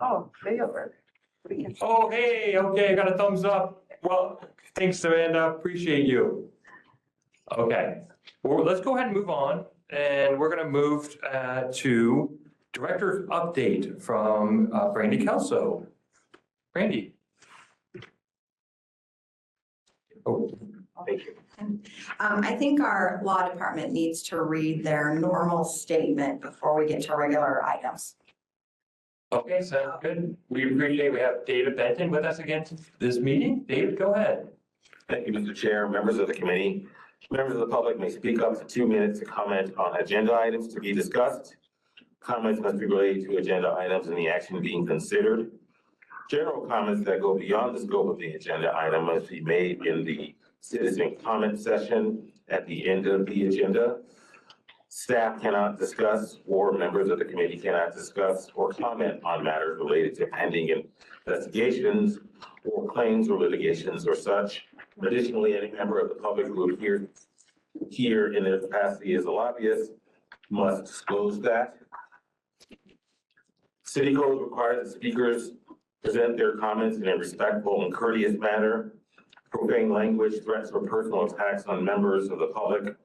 Oh, video work. Oh, hey, okay, I got a thumbs up. Well, thanks, Amanda, appreciate you. Okay, well, let's go ahead and move on, and we're gonna move to Director's Update from Brandy Kelso. Brandy. Oh, Thank you. I think our law department needs to read their normal statement before we get to regular items. okay, sounds good. We appreciate, we have David Benton with us again this meeting. David, go ahead. Thank you, Mr. Chair, members of the committee. Members of the public may speak up to 2 minutes to comment on agenda items to be discussed. Comments must be related to agenda items and the action being considered. General comments that go beyond the scope of the agenda item must be made in the citizen comment session at the end of the agenda. Staff cannot discuss, or members of the committee cannot discuss or comment on matters related to pending investigations or claims or litigations or such. Additionally, any member of the public who appears here in their capacity as a lobbyist must disclose that. City code requires that speakers present their comments in a respectful and courteous manner. Profane language, threats, or personal attacks on members of the public,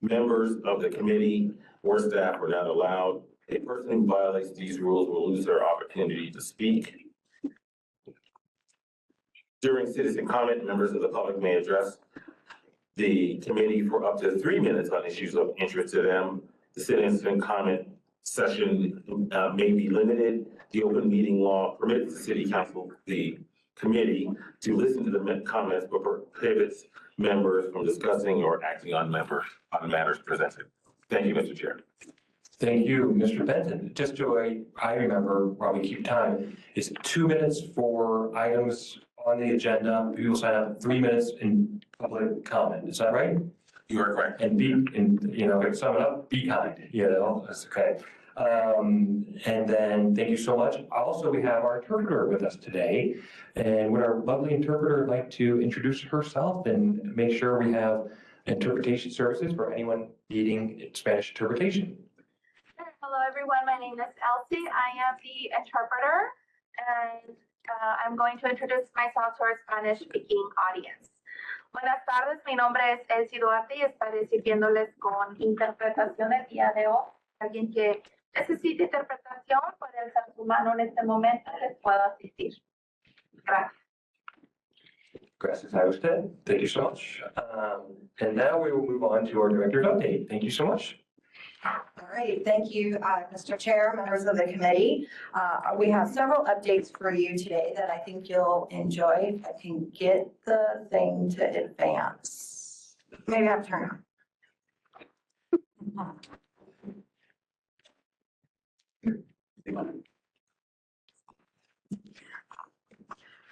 members of the committee, or staff are not allowed. A person who violates these rules will lose their opportunity to speak. During citizen comment, members of the public may address the committee for up to 3 minutes on issues of interest to them. The citizen comment session may be limited. The open meeting law permits the city council, the committee, to listen to the comments, but prohibits members from discussing or acting on matters presented. Thank you, Mr. Chair. Thank you, Mr. Benton. Just so I remember, while we keep time, it's 2 minutes for items on the agenda. People sign up 3 minutes in public comment. Is that right? You are correct. And sum it up, be kind, that's okay. And then, thank you so much. Also, we have our interpreter with us today. And would our lovely interpreter like to introduce herself and make sure we have interpretation services for anyone needing Spanish interpretation? Hello, everyone. My name is Elsie. I am the interpreter, and I'm going to introduce myself to our Spanish-speaking audience. Buenas tardes, mi nombre es Elsie Duarte y estaré sirviéndoles con interpretación el día de hoy. Alguien que necesite interpretación puede alzar su mano en este momento y les puedo asistir. Gracias. Gracias a usted. Thank you so much. And now we will move on to our director's update. Thank you so much. All right, thank you, Mr. Chair, members of the committee. We have several updates for you today that I think you'll enjoy. If I can get the thing to advance. Maybe I have to turn on.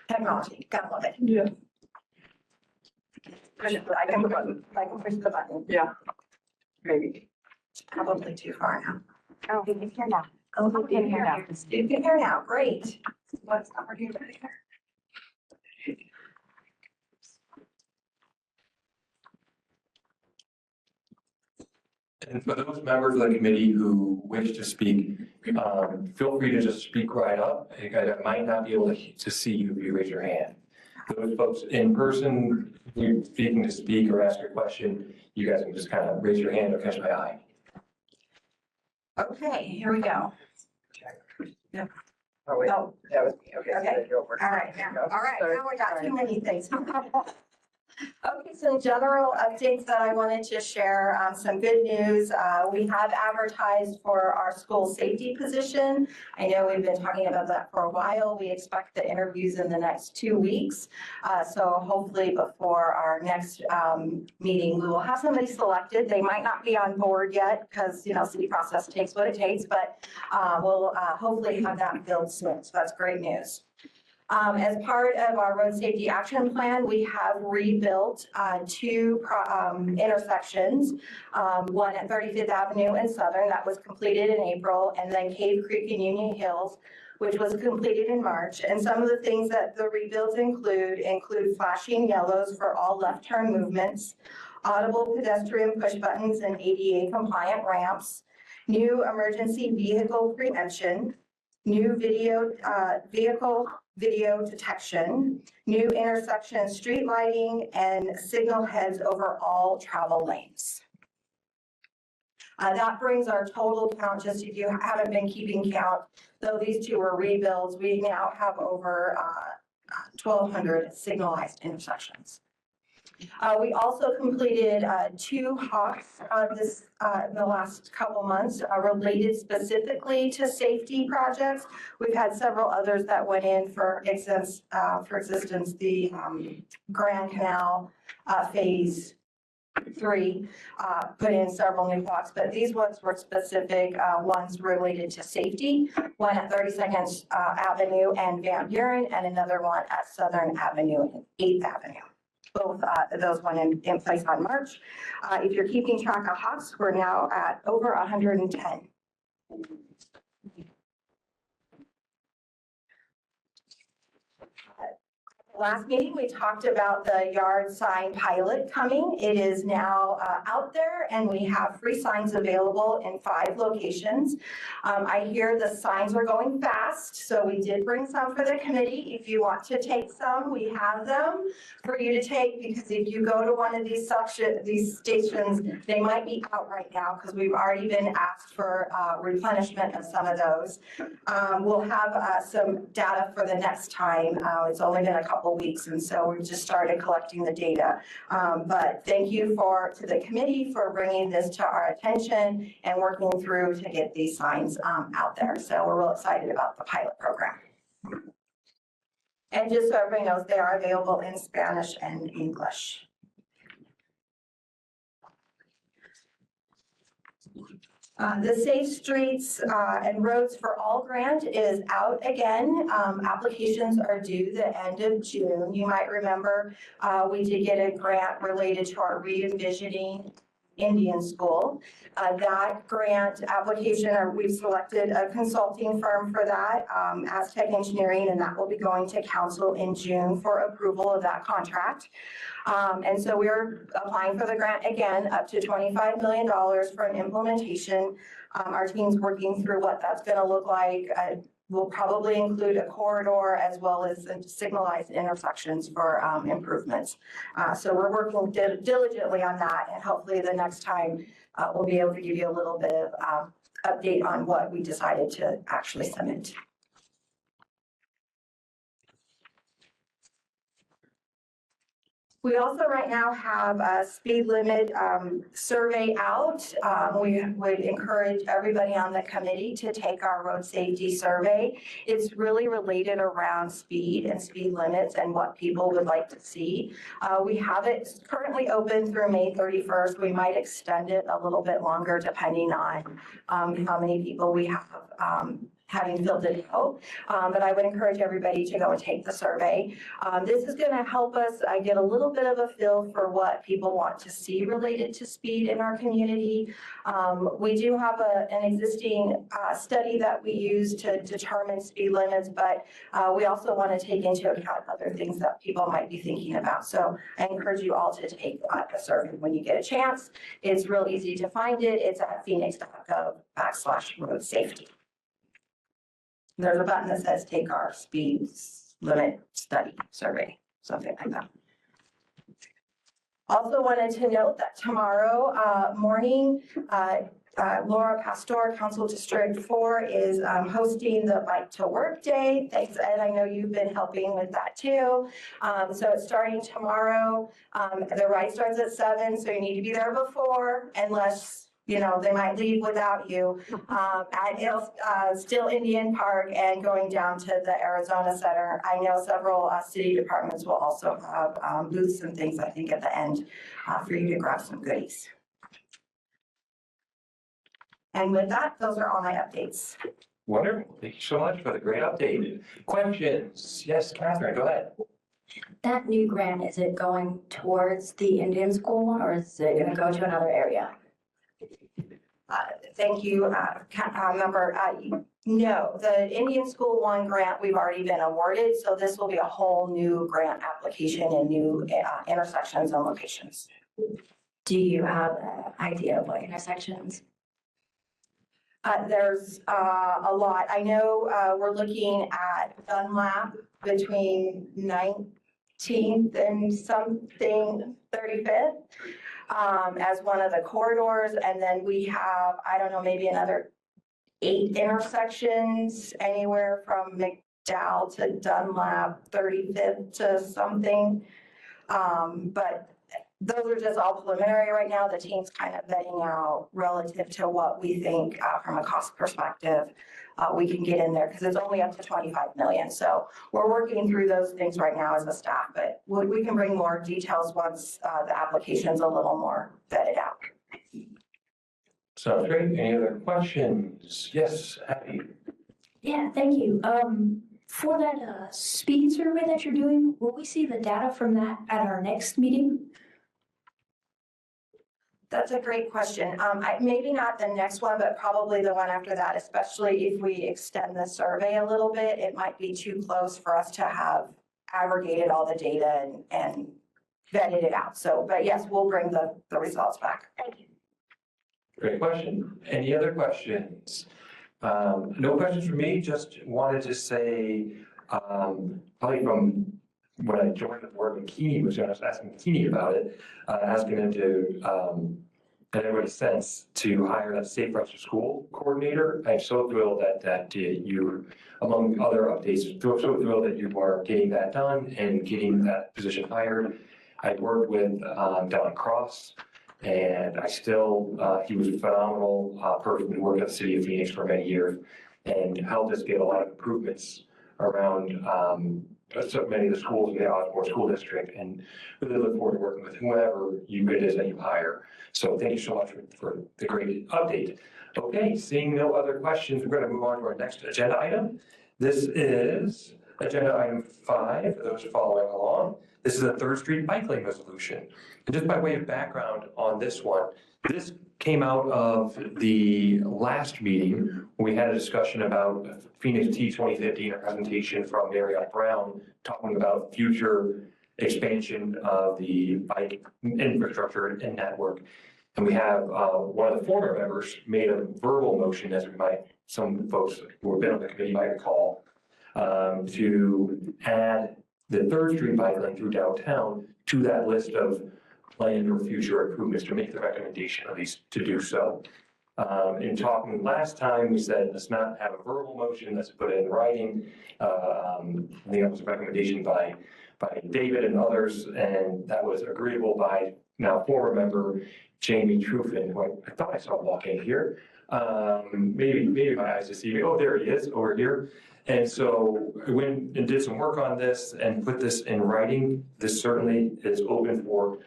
Technology, gotta love it. Yeah. I can push the button. Yeah. Maybe. It's probably too far now. Oh, you can hear now. Oh, you can hear now. You can hear now, great. What's not working right here? And for those members of the committee who wish to speak, feel free to just speak right up. I might not be able to see you if you raise your hand. Those folks in person, you're speaking to speak or ask a question, you guys can just kind of raise your hand or catch my eye. Okay, here we go. Oh, wait, Oh, that was me. Okay. Okay. Go for it. all right, now Sorry. we got too many things. Okay, some general updates that I wanted to share. Some good news. We have advertised for our school safety position. I know we've been talking about that for a while. We expect the interviews in the next 2 weeks. So hopefully before our next meeting, we will have somebody selected. They might not be on board yet because, city process takes what it takes, but we'll hopefully have that filled soon. So that's great news. As part of our road safety action plan, we have rebuilt 2 intersections, one at 35th Avenue and Southern that was completed in April, and then Cave Creek and Union Hills, which was completed in March. And some of the things that the rebuilds include flashing yellows for all left turn movements, audible pedestrian push buttons and ADA compliant ramps, new emergency vehicle preemption, new vehicle video detection, new intersection street lighting, and signal heads over all travel lanes. That brings our total count, just if you haven't been keeping count, though these two are rebuilds, we now have over 1,200 signalized intersections. We also completed 2 HAWKs in the last couple months related specifically to safety projects. We've had several others that went in for existence, the Grand Canal Phase 3 put in several new HAWKs, but these ones were specific ones related to safety. One at 32nd Avenue and Van Buren, and another one at Southern Avenue and 8th Avenue. Both those went in place on March. If you're keeping track of HAWKs, we're now at over 110. Last meeting, we talked about the yard sign pilot coming. It is now out there, and we have free signs available in 5 locations. I hear the signs are going fast, so we did bring some for the committee. If you want to take some, we have them for you to take, because if you go to one of these stations, they might be out right now because we've already been asked for replenishment of some of those. We'll have some data for the next time. It's only been a couple weeks, and so we've just started collecting the data. But thank you to the committee for bringing this to our attention and working through to get these signs out there. So we're real excited about the pilot program. And just so everybody knows, they are available in Spanish and English. The Safe Streets and Roads for All grant is out again. Applications are due the end of June. You might remember we did get a grant related to our re-envisioning Indian School. That grant application, we've selected a consulting firm for that, Aztec Engineering, and that will be going to council in June for approval of that contract. And so we're applying for the grant again, up to $25 million for an implementation. Our team's working through what that's going to look like. We'll probably include a corridor as well as signalized intersections for improvements. So we're working diligently on that, and hopefully the next time we'll be able to give you a little bit of update on what we decided to actually submit. We also right now have a speed limit survey out. We would encourage everybody on the committee to take our road safety survey. It's really related around speed and speed limits and what people would like to see. We have it currently open through May 31st. We might extend it a little bit longer depending on how many people we have having filled it out, but I would encourage everybody to go and take the survey. This is going to help us get a little bit of a feel for what people want to see related to speed in our community. We do have an existing study that we use to determine speed limits, but we also want to take into account other things that people might be thinking about. So I encourage you all to take a survey when you get a chance. It's real easy to find it. It's at Phoenix.gov/road safety. There's a button that says take our speed limit study survey, something like that. Also wanted to note that tomorrow morning, Laura Pastor, Council District 4, is hosting the Bike to Work Day. Thanks, Ed. I know you've been helping with that too. So it's starting tomorrow. The ride starts at 7, so you need to be there before, unless they might leave without you. It's still Indian Park and going down to the Arizona Center. I know several city departments will also have booths and things, I think, at the end for you to grab some goodies. And with that, those are all my updates. Wonderful. Thank you so much for the great update. Questions? Yes, Catherine, go ahead. That new grant, is it going towards the Indian School, or is it going to go to another area? Thank you, member. No, the Indian School 1 grant, we've already been awarded, so this will be a whole new grant application and new intersections and locations. Do you have an idea of what intersections? There's a lot. I know we're looking at Dunlap between 19th and something 35th as one of the corridors. And then we have, I don't know, maybe another 8 intersections anywhere from McDowell to Dunlap, 35th to something. But those are just all preliminary right now. The team's kind of vetting out relative to what we think from a cost perspective we can get in there because it's only up to 25 million. So we're working through those things right now as a staff, but we can bring more details once the application's a little more vetted out. Sounds great. Any other questions? Yes, Abby. Yeah, thank you. For that speed survey that you're doing, will we see the data from that at our next meeting? That's a great question. Maybe not the next one, but probably the one after that, especially if we extend the survey a little bit. It might be too close for us to have aggregated all the data and vetted it out. So, but yes, we'll bring the results back. Thank you. Great question. Any other questions? No questions from me, just wanted to say, probably from when I joined the board, when Keeney was, I was asking Keeney about it, asking him to, get everybody's sense to hire a safe routes to school coordinator. I'm so thrilled that you, among other updates, so thrilled that you are getting that done and getting that position hired. I worked with Don Cross, and I still, he was a phenomenal person who worked at the city of Phoenix for many years and helped us get a lot of improvements around so many of the schools in the Osborne School District, and really look forward to working with whoever it is that you hire. So thank you so much for the great update. Okay, seeing no other questions, we're going to move on to our next agenda item. This is agenda item 5, for those following along. This is a 3rd Street bike lane resolution. And just by way of background on this one, this came out of the last meeting. We had a discussion about Phoenix T 2015, a presentation from Marriott Brown, talking about future expansion of the bike infrastructure and network. And we have one of the former members made a verbal motion, as some folks who have been on the committee might recall, to add the 3rd Street bike lane through downtown to that list of planned or future improvements, to make the recommendation at least to do so. In talking last time, we said, let's not have a verbal motion, let's put it in writing. I think that was a recommendation by David and others, and that was agreeable by now former member Jamie Truffin, who I thought I saw walk in here. Maybe my eyes deceived me. Oh, there he is over here. And so I went and did some work on this and put this in writing. This certainly is open for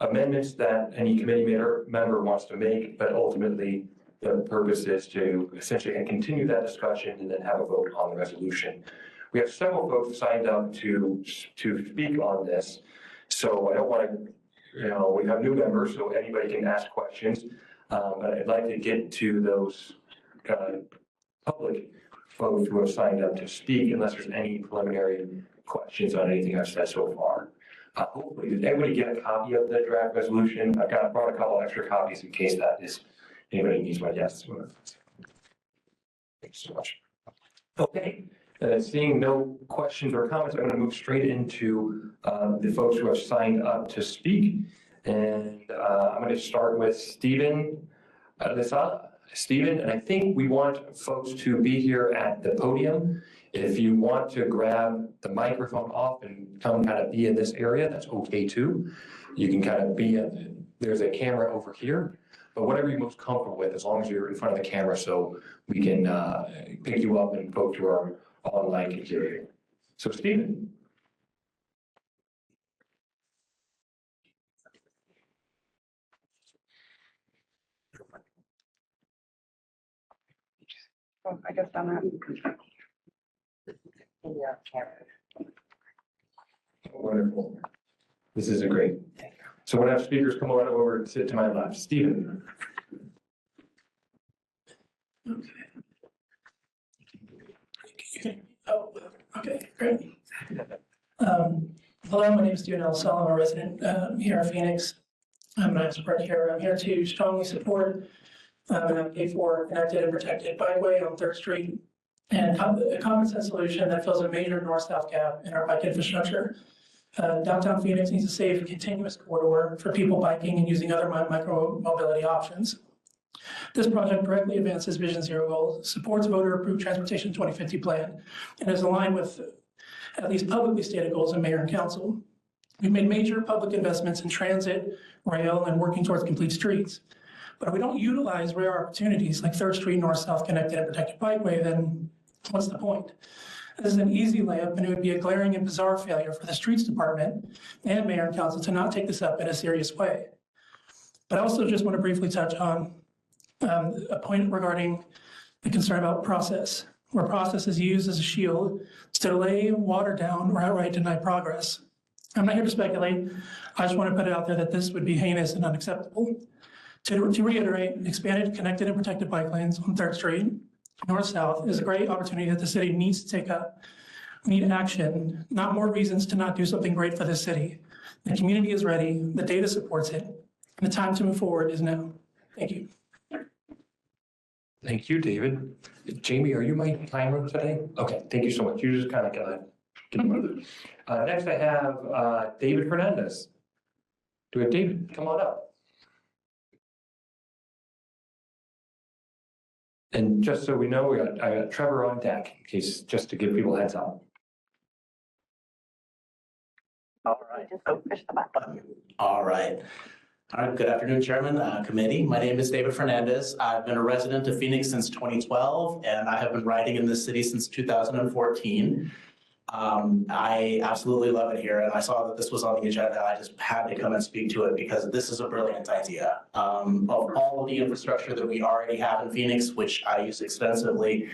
amendments that any committee member wants to make, but ultimately the purpose is to essentially continue that discussion and then have a vote on the resolution. We have several folks signed up to speak on this, so I don't want to, we have new members, so anybody can ask questions, but I'd like to get to those public folks who have signed up to speak, unless there's any preliminary questions on anything I've said so far. Hopefully, did everybody get a copy of the draft resolution? I brought a couple extra copies in case anybody needs one. Yes. Thanks so much. Okay, seeing no questions or comments, I'm going to move straight into the folks who have signed up to speak. And I'm going to start with Stephen Lisada. Stephen, and I think we want folks to be here at the podium. If you want to grab the microphone off and come kind of be in this area, that's okay too. You can kind of be there's a camera over here, but whatever you're most comfortable with, as long as you're in front of the camera so we can pick you up and folks who are online can hear you. So Stephen. Oh, I guess I'm not. Yeah. Wonderful. This is a great. So we'll have speakers come on over and sit to my left. Stephen. Okay. Oh, okay, great. Hello, my name is Stephen Elsall. I'm a resident here in Phoenix. I'm an expert here. I'm here to strongly support and advocate for connected and protected bikeway on Third Street and a common sense solution that fills a major north-south gap in our bike infrastructure. Downtown Phoenix needs a safe, continuous corridor for people biking and using other micro-mobility options. This project directly advances Vision Zero goals, supports voter-approved Transportation 2050 plan, and is aligned with at least publicly stated goals of mayor and council. We've made major public investments in transit, rail, and working towards complete streets. But if we don't utilize rare opportunities like Third Street North-South connected and protected bikeway, then what's the point? This is an easy layup, and it would be a glaring and bizarre failure for the streets department and mayor and council to not take this up in a serious way. But I also just want to briefly touch on a point regarding the concern about process, where process is used as a shield to delay, water down, or outright deny progress. I'm not here to speculate. I just want to put it out there that this would be heinous and unacceptable. To reiterate, expanded, connected, and protected bike lanes on Third Street, north-south, is a great opportunity that the city needs to take up. We need action, not more reasons to not do something great for this city. The community is ready, the data supports it, and the time to move forward is now. Thank you. Thank you, David. Jamie, are you my timer today? Okay, thank you so much. You just kind of gotta get moving. Next I have David Fernandez. Do we have David? Come on up. And just so we know, I got Trevor on deck, in case, just to give people a heads up. All right. Just push the button. All right. All right. Good afternoon, Chairman, Committee. My name is David Fernandez. I've been a resident of Phoenix since 2012, and I have been riding in this city since 2014. I absolutely love it here, and I saw that this was on the agenda. I just had to come and speak to it because this is a brilliant idea. Of all of the infrastructure that we already have in Phoenix, which I use extensively,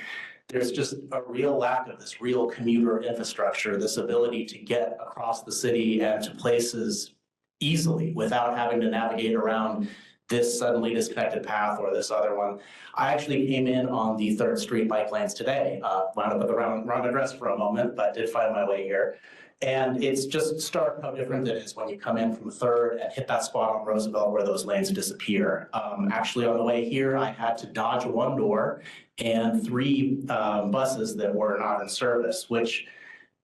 there's just a real lack of this real commuter infrastructure, this ability to get across the city and to places easily without having to navigate around this suddenly disconnected path or this other one. I actually came in on the 3rd Street bike lanes today, wound up at the wrong address for a moment, but did find my way here. And it's just stark how different it is when you come in from 3rd and hit that spot on Roosevelt where those lanes disappear. Actually, on the way here, I had to dodge one door and 3 buses that were not in service, which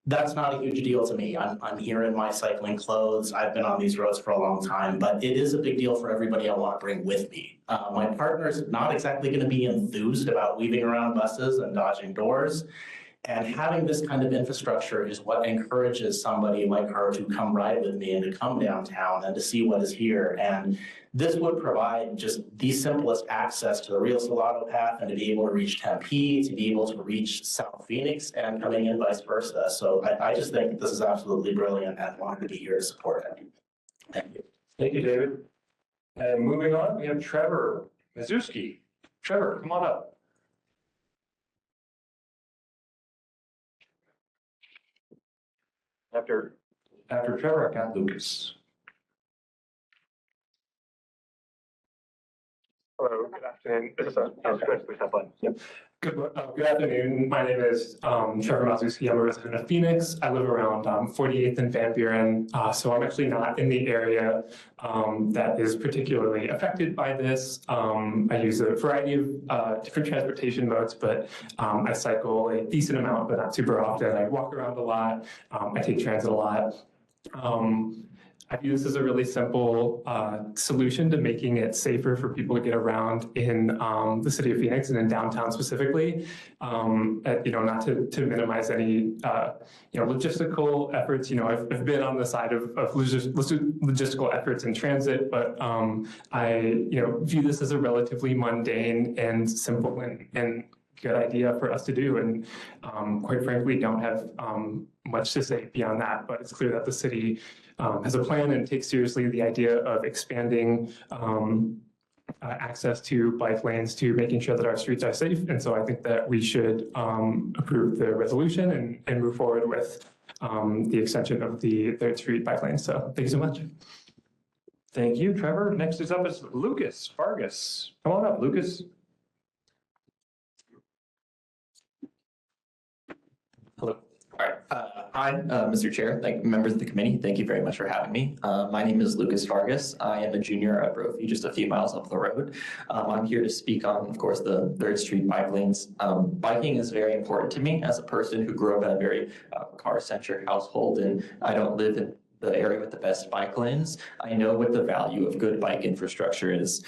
that's not a huge deal to me. I'm here in my cycling clothes. I've been on these roads for a long time, but it is a big deal for everybody I want to bring with me. My partner's not exactly going to be enthused about weaving around buses and dodging doors. And having this kind of infrastructure is what encourages somebody like her to come ride with me and to come downtown and to see what is here. And this would provide just the simplest access to the Rio Salado path and to be able to reach Tempe, to be able to reach South Phoenix and coming in vice versa. So I just think this is absolutely brilliant and wanted to be here to support it. Thank you. Thank you, David. And moving on, we have Trevor Mazuski. Trevor, come on up. After Trevor, I got Lucas. Hello, good afternoon. This is good. Please have fun. Yep. Good afternoon. My name is Trevor Mazuski. I'm a resident of Phoenix. I live around 48th and Van Buren. So I'm actually not in the area that is particularly affected by this. I use a variety of different transportation modes, but I cycle a decent amount, but not super often. I walk around a lot. I take transit a lot. I view this as a really simple solution to making it safer for people to get around in the city of Phoenix and in downtown specifically. Not to minimize any logistical efforts. I've been on the side of logistical efforts in transit, but I view this as a relatively mundane and simple and good idea for us to do, and quite frankly, don't have much to say beyond that. But it's clear that the city has a plan and takes seriously the idea of expanding access to bike lanes to making sure that our streets are safe. And so I think that we should approve the resolution and move forward with the extension of the 3rd Street bike lanes. So thank you so much. Thank you, Trevor. Next is up is Lucas Vargas. Come on up, Lucas. Hello. All right. Hi, Mr. Chair, members of the committee, thank you very much for having me. My name is Lucas Vargas. I am a junior at Brophy, just a few miles up the road. I'm here to speak on, of course, the 3rd Street bike lanes. Biking is very important to me as a person who grew up in a very car-centric household, and I don't live in the area with the best bike lanes. I know what the value of good bike infrastructure is.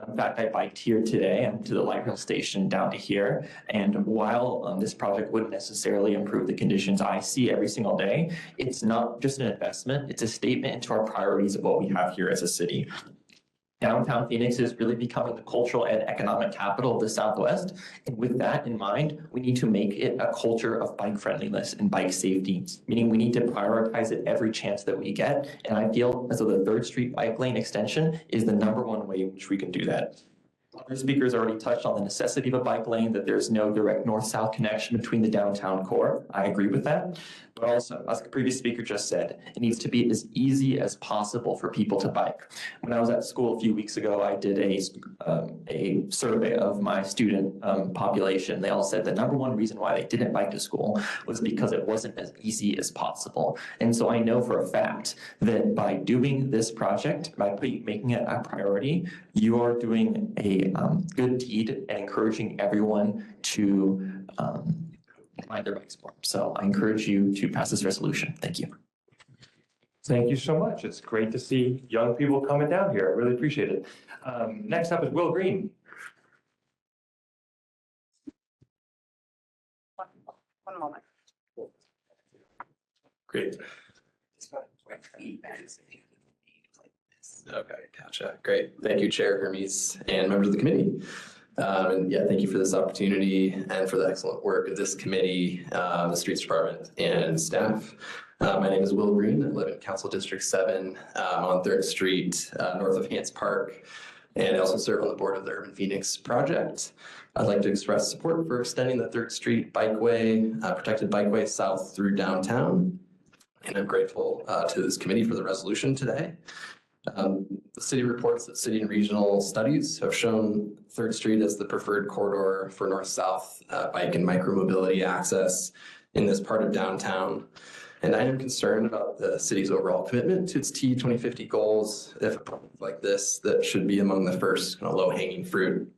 In fact, I biked here today and to the light rail station down to here. And while this project wouldn't necessarily improve the conditions I see every single day, it's not just an investment, it's a statement into our priorities of what we have here as a city. Downtown Phoenix is really becoming the cultural and economic capital of the Southwest. And with that in mind, we need to make it a culture of bike friendliness and bike safety, meaning we need to prioritize it every chance that we get. And I feel as though the 3rd Street bike lane extension is the #1 way in which we can do that. Other speakers already touched on the necessity of a bike lane, that there's no direct north-south connection between the downtown core. I agree with that. But also, as the previous speaker just said, it needs to be as easy as possible for people to bike. When I was at school a few weeks ago, I did a survey of my student population. They all said the #1 reason why they didn't bike to school was because it wasn't as easy as possible. And so I know for a fact that by doing this project, by making it a priority, you are doing a good deed and encouraging everyone to ride their bikes more. So I encourage you to pass this resolution. Thank you. Thank you so much. It's great to see young people coming down here. I really appreciate it. Next up is Will Green. One moment. Great. Okay, gotcha. Great. Thank you, Chair Hermes and members of the committee. And yeah, thank you for this opportunity and for the excellent work of this committee, the Streets Department, and staff. My name is Will Green. I live in Council District 7 on 3rd Street, north of Hants Park, and I also serve on the board of the Urban Phoenix Project. I'd like to express support for extending the 3rd Street bikeway, protected bikeway south through downtown. And I'm grateful to this committee for the resolution today. The city reports that city and regional studies have shown 3rd Street as the preferred corridor for north-south bike and micromobility access in this part of downtown. And I am concerned about the city's overall commitment to its T 2050 goals. If a project like this, that should be among the first kind of low-hanging fruit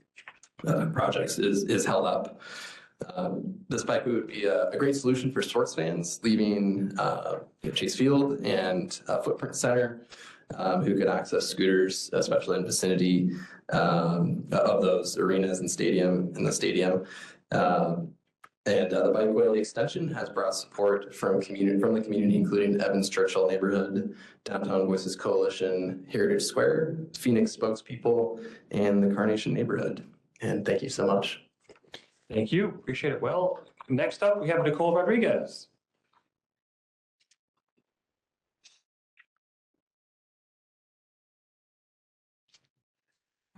projects, is held up. This bike would be a great solution for sports fans leaving Chase Field and Footprint Center, who could access scooters, especially in vicinity of those arenas and the stadium. And the bikeway extension has brought support from the community, including Evans Churchill neighborhood, Downtown Voices Coalition, Heritage Square, Phoenix spokespeople, and the Carnation neighborhood. And thank you so much. Thank you. Appreciate it. Well, next up, we have Nicole Rodriguez.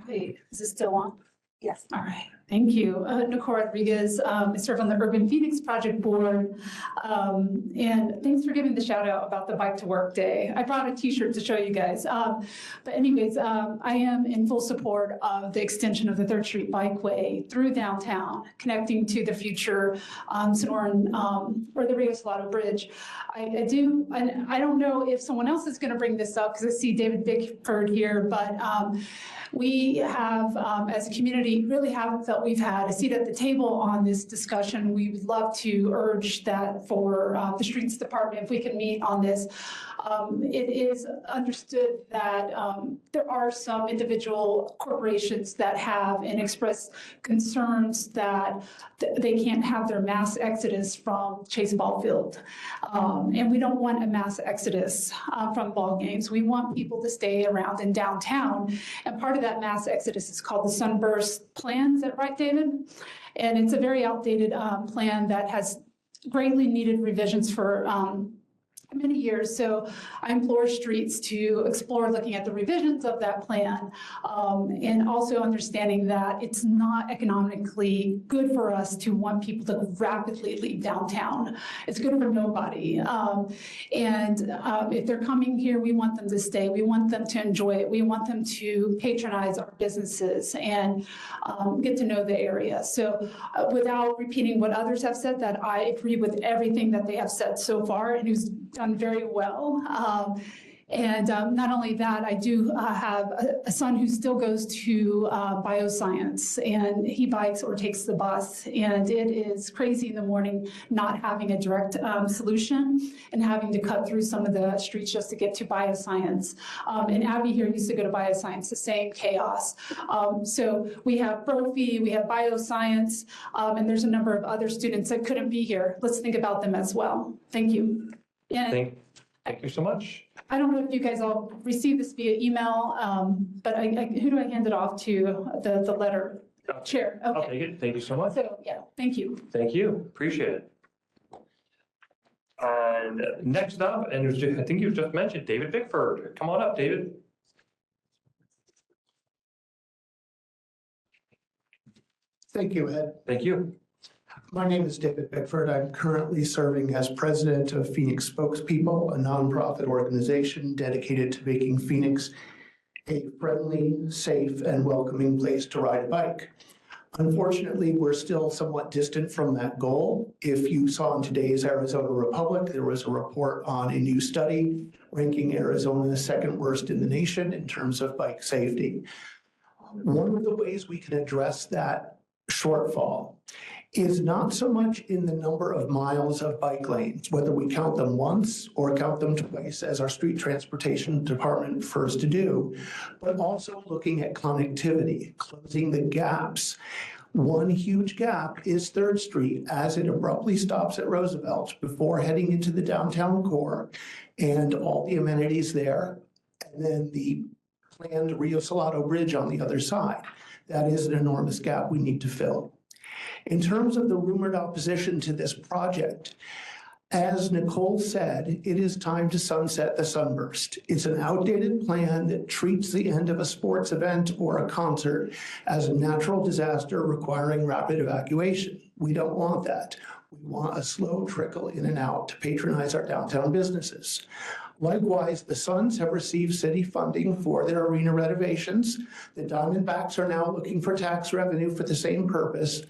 Hey, is this still on? Yes. All right, thank you. Nicole Rodriguez, I serve on the Urban Phoenix Project Board. And thanks for giving the shout out about the Bike to Work Day. I brought a t-shirt to show you guys. But anyways, I am in full support of the extension of the 3rd Street Bikeway through downtown, connecting to the future Sonoran or the Rio Salado Bridge. I do, and I don't know if someone else is going to bring this up because I see David Bickford here, but we have, as a community, really haven't felt we've had a seat at the table on this discussion. We would love to urge that for the Streets Department, if we can meet on this. It is understood that there are some individual corporations that have and express concerns that they can't have their mass exodus from Chase Ball Field. And we don't want a mass exodus from ball games. We want people to stay around in downtown. And part of that mass exodus is called the Sunburst Plan. Is that right, David? And it's a very outdated plan that has greatly needed revisions for many years. So I implore streets to explore looking at the revisions of that plan, and also understanding that it's not economically good for us to want people to rapidly leave downtown. It's good for nobody. If they're coming here, we want them to stay. We want them to enjoy it. We want them to patronize our businesses and get to know the area. So without repeating what others have said, that I agree with everything that they have said so far, and who's done very well. Not only that, I do have a son who still goes to bioscience, and he bikes or takes the bus, and it is crazy in the morning not having a direct solution and having to cut through some of the streets just to get to bioscience. And Abby here used to go to bioscience, the same chaos. So we have Brophy, we have bioscience, and there's a number of other students that couldn't be here. Let's think about them as well. Thank you. And Thank you so much. I don't know if you guys all received this via email, but who do I hand it off to, the letter? Chair, I'll okay. take it. Thank you so much. So, yeah, thank you. Thank you. Appreciate it. And next up, and I think you just mentioned David Bickford. Come on up, David. Thank you, Ed. Thank you. My name is David Bickford. I'm currently serving as president of Phoenix Spokespeople, a nonprofit organization dedicated to making Phoenix a friendly, safe, and welcoming place to ride a bike. Unfortunately, we're still somewhat distant from that goal. If you saw in today's Arizona Republic, there was a report on a new study ranking Arizona the second worst in the nation in terms of bike safety. One of the ways we can address that shortfall is not so much in the number of miles of bike lanes, whether we count them once or count them twice, as our street transportation department prefers to do, but also looking at connectivity, closing the gaps. One huge gap is 3rd Street as it abruptly stops at Roosevelt before heading into the downtown core and all the amenities there, and then the planned Rio Salado Bridge on the other side. That is an enormous gap we need to fill. In terms of the rumored opposition to this project, as Nicole said, it is time to sunset the Sunburst. It's an outdated plan that treats the end of a sports event or a concert as a natural disaster requiring rapid evacuation. We don't want that. We want a slow trickle in and out to patronize our downtown businesses. Likewise, the Suns have received city funding for their arena renovations. The Diamondbacks are now looking for tax revenue for the same purpose.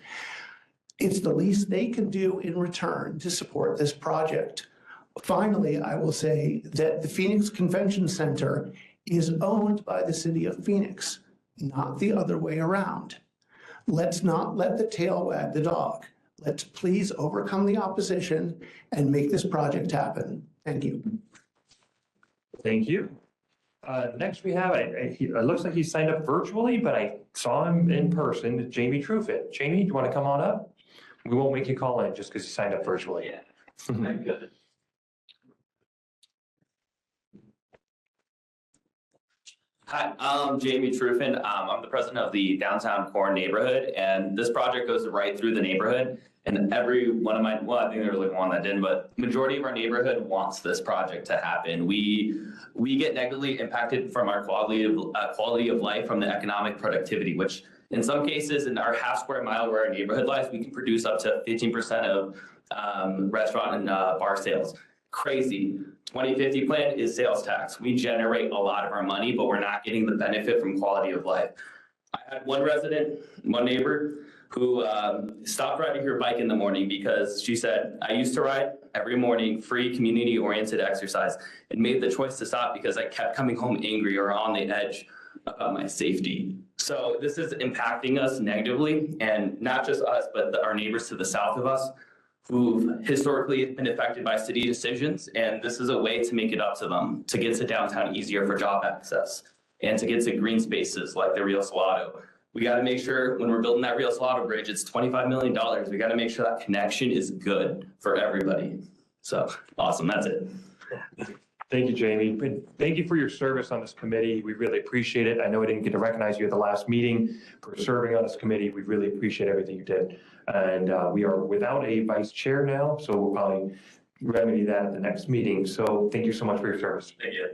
It's the least they can do in return to support this project. Finally, I will say that the Phoenix Convention Center is owned by the city of Phoenix, not the other way around. Let's not let the tail wag the dog. Let's please overcome the opposition and make this project happen. Thank you. Thank you. Next we have, it looks like he signed up virtually, but I saw him in person, Jamie Trufitt. Jamie, do you want to come on up? We won't make you call in just because you signed up virtually. Yeah. Very good. Hi, I'm Jamie Truffin. I'm the president of the Downtown Core neighborhood, and this project goes right through the neighborhood. And every one of my, well, I think there was like one that didn't, but majority of our neighborhood wants this project to happen. We get negatively impacted from our quality of life from the economic productivity, which in some cases in our half square mile where our neighborhood lies, we can produce up to 15% of restaurant and bar sales. Crazy. 2050 plan is sales tax. We generate a lot of our money, but we're not getting the benefit from quality of life. I had one resident, one neighbor, who stopped riding her bike in the morning because she said, I used to ride every morning, free community-oriented exercise, and made the choice to stop because I kept coming home angry or on the edge about my safety. So this is impacting us negatively, and not just us, but our neighbors to the south of us who've historically been affected by city decisions. And this is a way to make it up to them, to get to downtown easier for job access and to get to green spaces like the Rio Salado. We got to make sure when we're building that Rio Salado Bridge, it's $25 million. We got to make sure that connection is good for everybody. So awesome, that's it. Thank you, Jamie. Thank you for your service on this committee. We really appreciate it. I know I didn't get to recognize you at the last meeting for serving on this committee. We really appreciate everything you did. And we are without a vice chair now, so we'll probably remedy that at the next meeting. So thank you so much for your service. Thank you.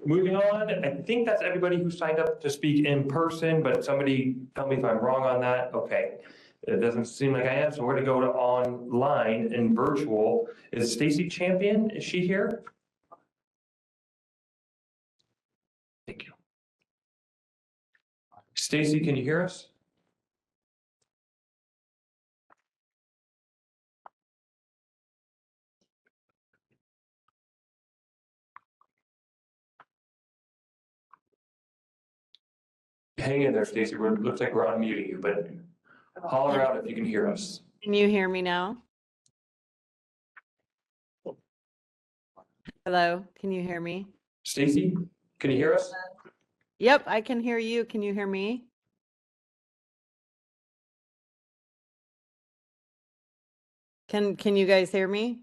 Moving on, I think that's everybody who signed up to speak in person, but somebody tell me if I'm wrong on that. Okay. It doesn't seem like I am, so we're gonna go to online and virtual. Is Stacy Champion, is she here? Thank you. Stacy, can you hear us? Hang in there, Stacy. Looks like we're unmuting you, but holler out if you can hear us. Can you hear me now? Hello, can you hear me? Stacy, can you hear us? Yep, I can hear you. Can you hear me? Can you guys hear me?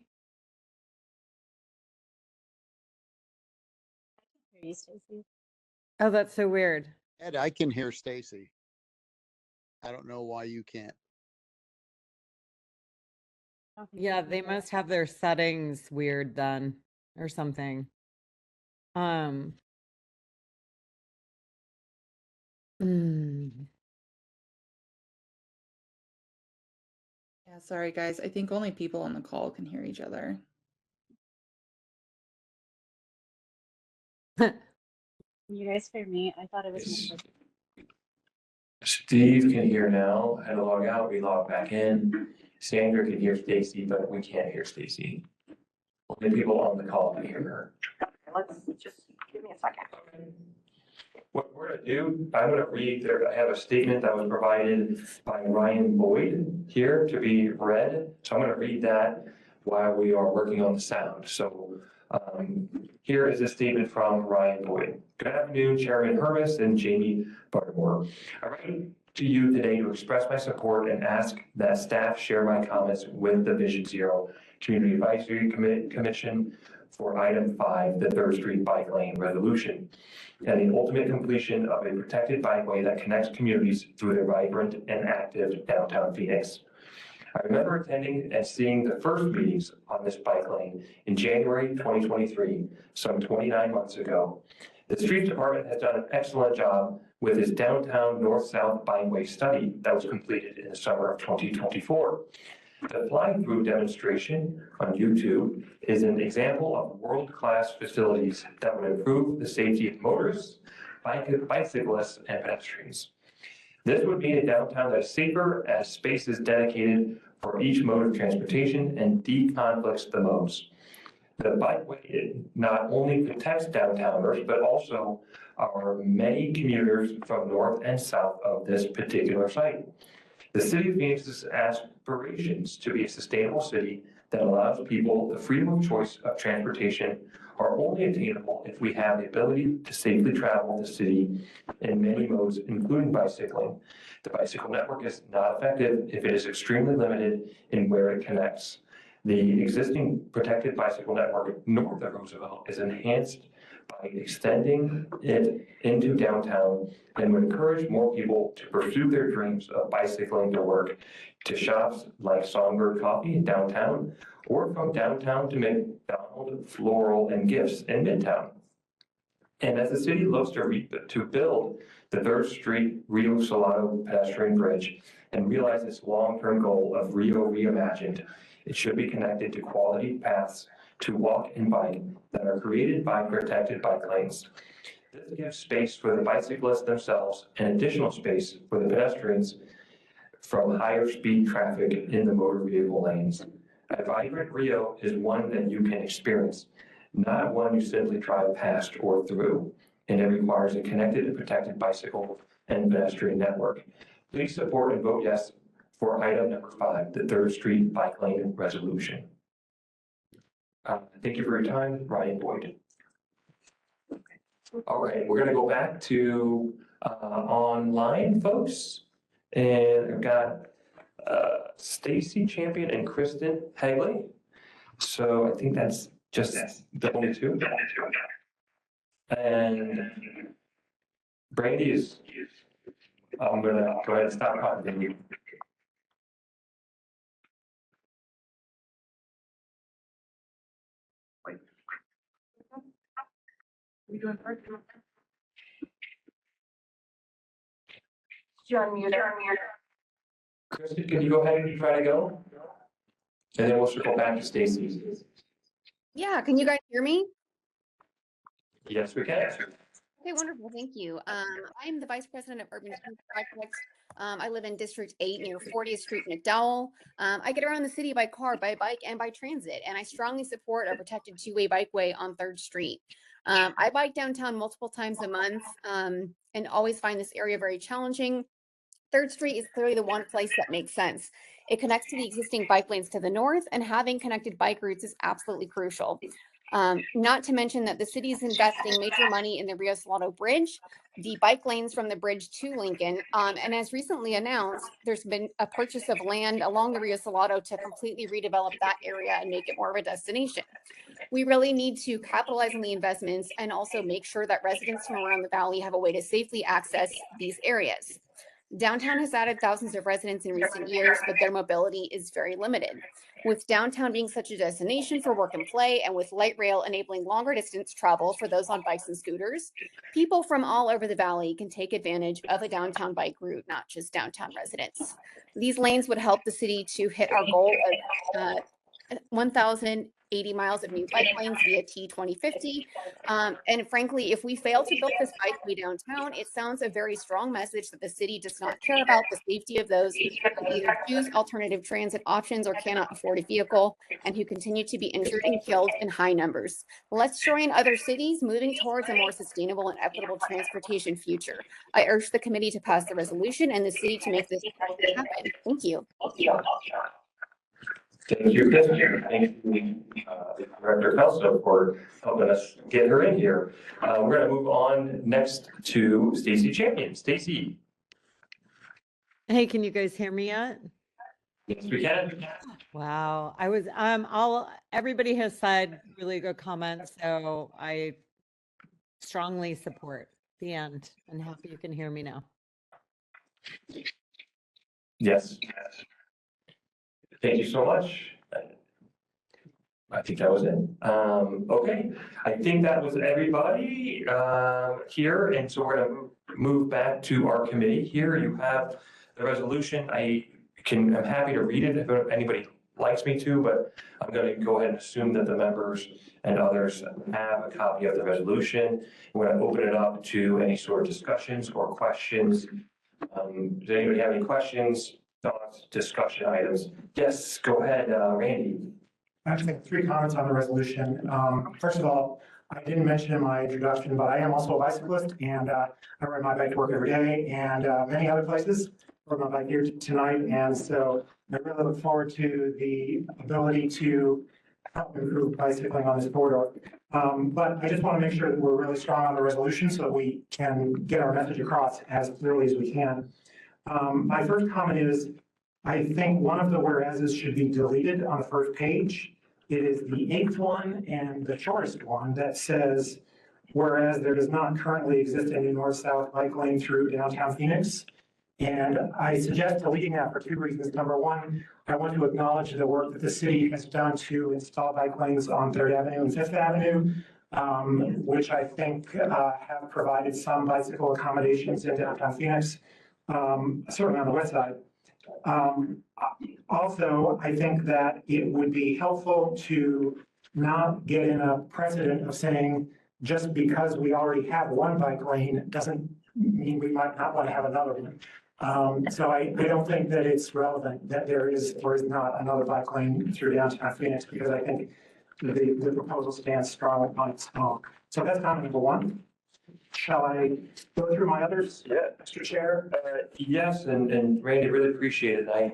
Hear you, Stacy. Oh, that's so weird. Ed, I can hear Stacy. I don't know why you can't. Yeah, they must have their settings weird then or something. Mm. Yeah, sorry guys. I think only people on the call can hear each other. Can you guys hear me? I thought it was Yes. muted. Steve can hear now. I had to log out, we log back in. Sandra can hear Stacy, but we can't hear Stacy. Only people on the call can hear her. Let's just, give me a second. What we're gonna do, I'm gonna read there, I have a statement that was provided by Ryan Boyd here to be read. So I'm gonna read that while we are working on the sound. So here is a statement from Ryan Boyd. Good afternoon, Chairman Hermes and Jamie Bartemore. I write to you today to express my support and ask that staff share my comments with the Vision Zero Community Advisory Commission for item 5, the 3rd Street Bike Lane Resolution, and the ultimate completion of a protected bikeway that connects communities through a vibrant and active downtown Phoenix. I remember attending and seeing the first meetings on this bike lane in January 2023, some 29 months ago. The Streets Department has done an excellent job with its downtown north-south bikeway study that was completed in the summer of 2024. The fly-through demonstration on YouTube is an example of world-class facilities that would improve the safety of motorists, bicyclists, and pedestrians. This would mean a downtown that is safer as space is dedicated for each mode of transportation and deconflicts the modes. The bikeway not only protects downtowners, but also our many commuters from north and south of this particular site. The city of Phoenix's aspirations to be a sustainable city that allows people the freedom of choice of transportation are only attainable if we have the ability to safely travel the city in many modes, including bicycling. The bicycle network is not effective if it is extremely limited in where it connects. The existing protected bicycle network north of Roosevelt is enhanced by extending it into downtown and would encourage more people to pursue their dreams of bicycling to work, to shops like Songbird Coffee in downtown, or from downtown to McDonald, Floral, and Gifts in Midtown. And as the city looks to build the 3rd Street Rio Salado pedestrian bridge and realize its long-term goal of Rio Reimagined, it should be connected to quality paths to walk and bike that are created by protected bike lanes. This gives space for the bicyclists themselves and additional space for the pedestrians from higher speed traffic in the motor vehicle lanes. A vibrant Rio is one that you can experience, not one you simply drive past or through, and it requires a connected and protected bicycle and pedestrian network. Please support and vote yes for item number 5, the 3rd Street Bike Lane Resolution. Thank you for your time, Ryan Boyd. All right, we're gonna go back to online, folks. And I've got Stacy Champion and Kristen Hagley. So I think that's just the only two. And Brandy is, I'm gonna go ahead and stop talking to you. You're unmuted. Kristen, can you go ahead and try to go? And then we'll circle back to Stacy. Yeah, can you guys hear me? Yes, we can. Okay, wonderful, thank you. I'm the Vice President of Urban Projects. I live in District 8 near 40th Street, McDowell. I get around the city by car, by bike, and by transit, and I strongly support a protected two-way bikeway on 3rd Street. I bike downtown multiple times a month and always find this area very challenging. 3rd Street is clearly the one place that makes sense. It connects to the existing bike lanes to the north, and having connected bike routes is absolutely crucial. Not to mention that the city is investing major money in the Rio Salado Bridge, the bike lanes from the bridge to Lincoln, and as recently announced, there's been a purchase of land along the Rio Salado to completely redevelop that area and make it more of a destination. We really need to capitalize on the investments and also make sure that residents from around the valley have a way to safely access these areas. Downtown has added thousands of residents in recent years, but their mobility is very limited. With downtown being such a destination for work and play, and with light rail enabling longer distance travel for those on bikes and scooters, people from all over the valley can take advantage of a downtown bike route, not just downtown residents. These lanes would help the city to hit our goal of 1,080 miles of new bike lanes via T2050. And frankly, if we fail to build this bikeway downtown, it sounds a very strong message that the city does not care about the safety of those who either choose alternative transit options or cannot afford a vehicle, and who continue to be injured and killed in high numbers. Let's join other cities moving towards a more sustainable and equitable transportation future. I urge the committee to pass the resolution and the city to make this happen. Thank you. Thank you, Kristen. Thank you, Director Felso, for helping us get her in here. We're going to move on next to Stacy Champion. Stacy. Hey, can you guys hear me yet? Yes, we can. Wow, I was everybody has said really good comments, so I strongly support the end, and happy you can hear me now. Yes. Thank you so much. I think that was it. Okay, I think that was everybody here, and so we're going to move back to our committee. Here you have the resolution. I'm happy to read it if anybody likes me to, but I'm going to go ahead and assume that the members and others have a copy of the resolution. We're going to open it up to any sort of discussions or questions. Does anybody have any questions, thoughts, discussion items? Yes, go ahead, Randy. I have to make 3 comments on the resolution. First of all, I didn't mention in my introduction, but I am also a bicyclist, and I ride my bike to work every day and many other places. I rode my bike here tonight, and so I really look forward to the ability to help improve bicycling on this corridor. But I just want to make sure that we're really strong on the resolution so that we can get our message across as clearly as we can. My first comment is, I think one of the whereases should be deleted on the first page. It is the 8th one and the shortest one that says, whereas there does not currently exist any north-south bike lane through downtown Phoenix. And I suggest deleting that for 2 reasons. Number one, I want to acknowledge the work that the city has done to install bike lanes on 3rd Avenue and 5th Avenue, which I think have provided some bicycle accommodations in downtown Phoenix, certainly on the west side. Also, I think that it would be helpful to not get in a precedent of saying, just because we already have one bike lane doesn't mean we might not want to have another one. So I don't think that it's relevant that there is or is not another bike lane through downtown Phoenix, because I think the proposal stands strongly on its own. So that's comment number one. Shall I go through my others, Mr. Chair? Yes, and Randy, really appreciate it. I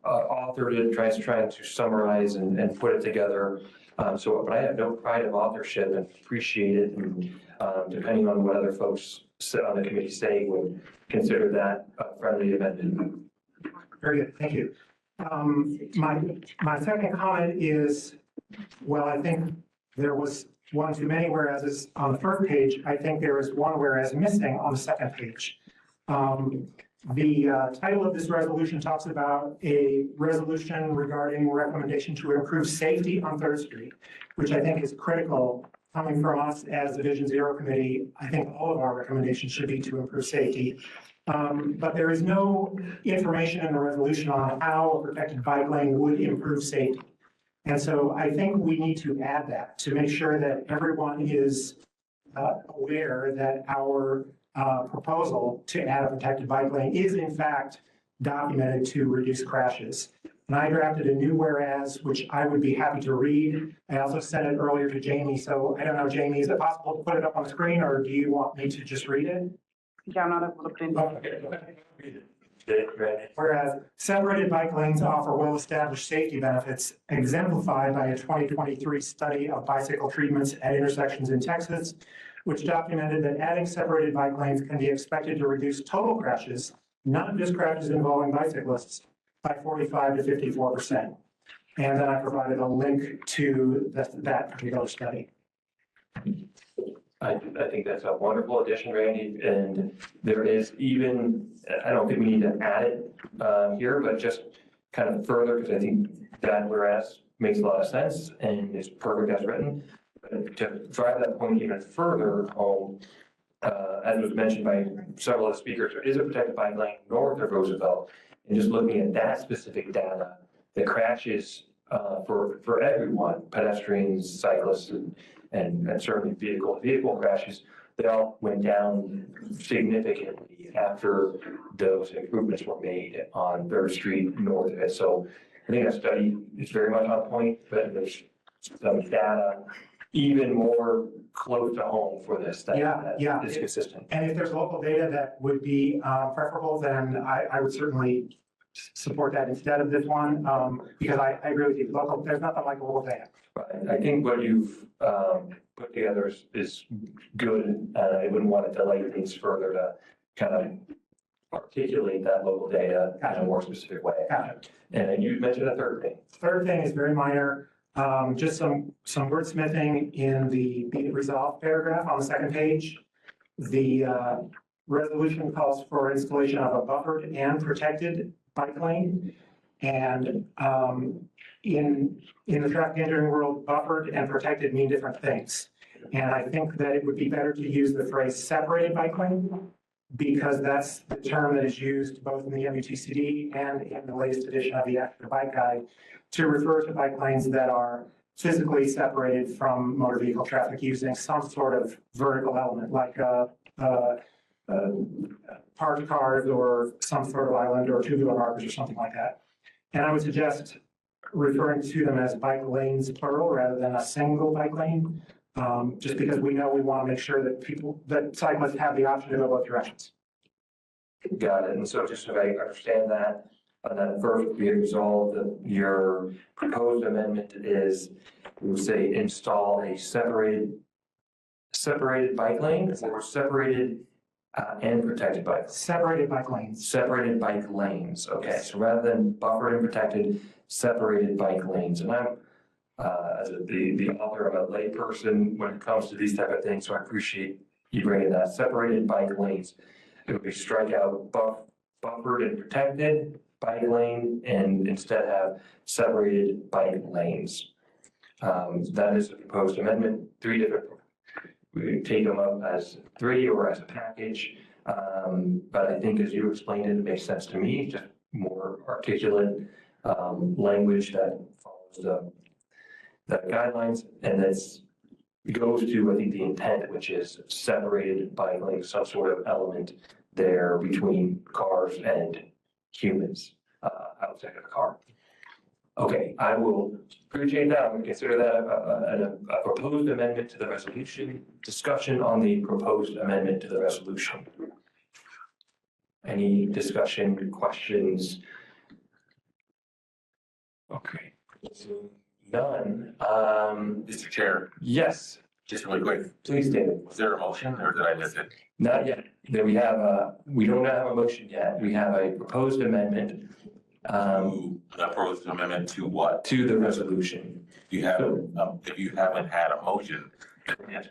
authored it, trying to summarize and put it together. But I have no pride of authorship and appreciate it. And depending on what other folks on the committee say, would consider that a friendly amendment. Very good, thank you. My second comment is, well, I think there was one too many whereases on the first page. I think there is one whereas missing on the second page. The title of this resolution talks about a resolution regarding recommendation to improve safety on 3rd Street, which I think is critical coming from us as the Vision Zero Committee, I think all of our recommendations should be to improve safety. But there is no information in the resolution on how a protected bike lane would improve safety. And so I think we need to add that to make sure that everyone is aware that our proposal to add a protected bike lane is in fact documented to reduce crashes. And I drafted a new whereas, which I would be happy to read. I also sent it earlier to Jamie. So I don't know, Jamie, is it possible to put it up on the screen or do you want me to just read it? Yeah, I'm not able to print. Whereas separated bike lanes offer well-established safety benefits exemplified by a 2023 study of bicycle treatments at intersections in Texas, which documented that adding separated bike lanes can be expected to reduce total crashes, not just crashes involving bicyclists, by 45 to 54%. And then I provided a link to that particular study. I think that's a wonderful addition, Randy, and there is even, I don't think we need to add it here, but just kind of further, because I think that whereas makes a lot of sense and is perfect as written. But to drive that point even further home, as was mentioned by several of the speakers, there is a protected bike lane north of Roosevelt. And just looking at that specific data, the crashes for everyone, pedestrians, cyclists, and certainly vehicle crashes, they all went down significantly after those improvements were made on 3rd Street north of it. So I think that study is very much on point, but there's some data even more close to home for this that is consistent. And if there's local data that would be preferable, then I would certainly support that instead of this one, because I agree with you, local, there's nothing like local data. I think what you've put together is good, and I wouldn't want to delay things further to kind of articulate that local data in a more specific way. And you mentioned a third thing. Third thing is very minor, just some wordsmithing in the be it resolved paragraph on the second page. The resolution calls for installation of a buffered and protected bike lane. And in the traffic engineering world, buffered and protected mean different things. And I think that it would be better to use the phrase separated bike lane, because that's the term that is used both in the MUTCD and in the latest edition of the Active Bike Guide to refer to bike lanes that are physically separated from motor vehicle traffic using some sort of vertical element, like parked cars or some sort of island or tubular markers or something like that. And I would suggest referring to them as bike lanes plural rather than a single bike lane, just because we know we want to make sure that cyclists have the option to go both directions. Got it. And so just so I understand that, on that first be it resolved that your proposed amendment is, we would say, install a separated bike lane or separated and protected bike. Separated bike lanes. Separated bike lanes. Okay, so rather than buffered and protected, separated bike lanes. And I'm as the author of a layperson when it comes to these type of things, so I appreciate you bringing that. Separated bike lanes. It would be strike out buffered and protected bike lane and instead have separated bike lanes. That is a proposed amendment. 3 different. We take them up as 3 or as a package. But I think as you explained it, it makes sense to me, just more articulate language that follows the guidelines. And this goes to, I think, the intent, which is separated bike lanes, some sort of element there between cars and humans outside of the car. Okay, I will appreciate that. I'm going to consider that a proposed amendment to the resolution. Discussion on the proposed amendment to the resolution. Any discussion, questions? Okay. None. Mr. Chair. Yes. Just really quick. Please, David. Was there a motion or did I miss it? Not yet. Then we don't have a motion yet. We have a proposed amendment. An proposed amendment to what? To the resolution. You haven't, if you haven't had a motion,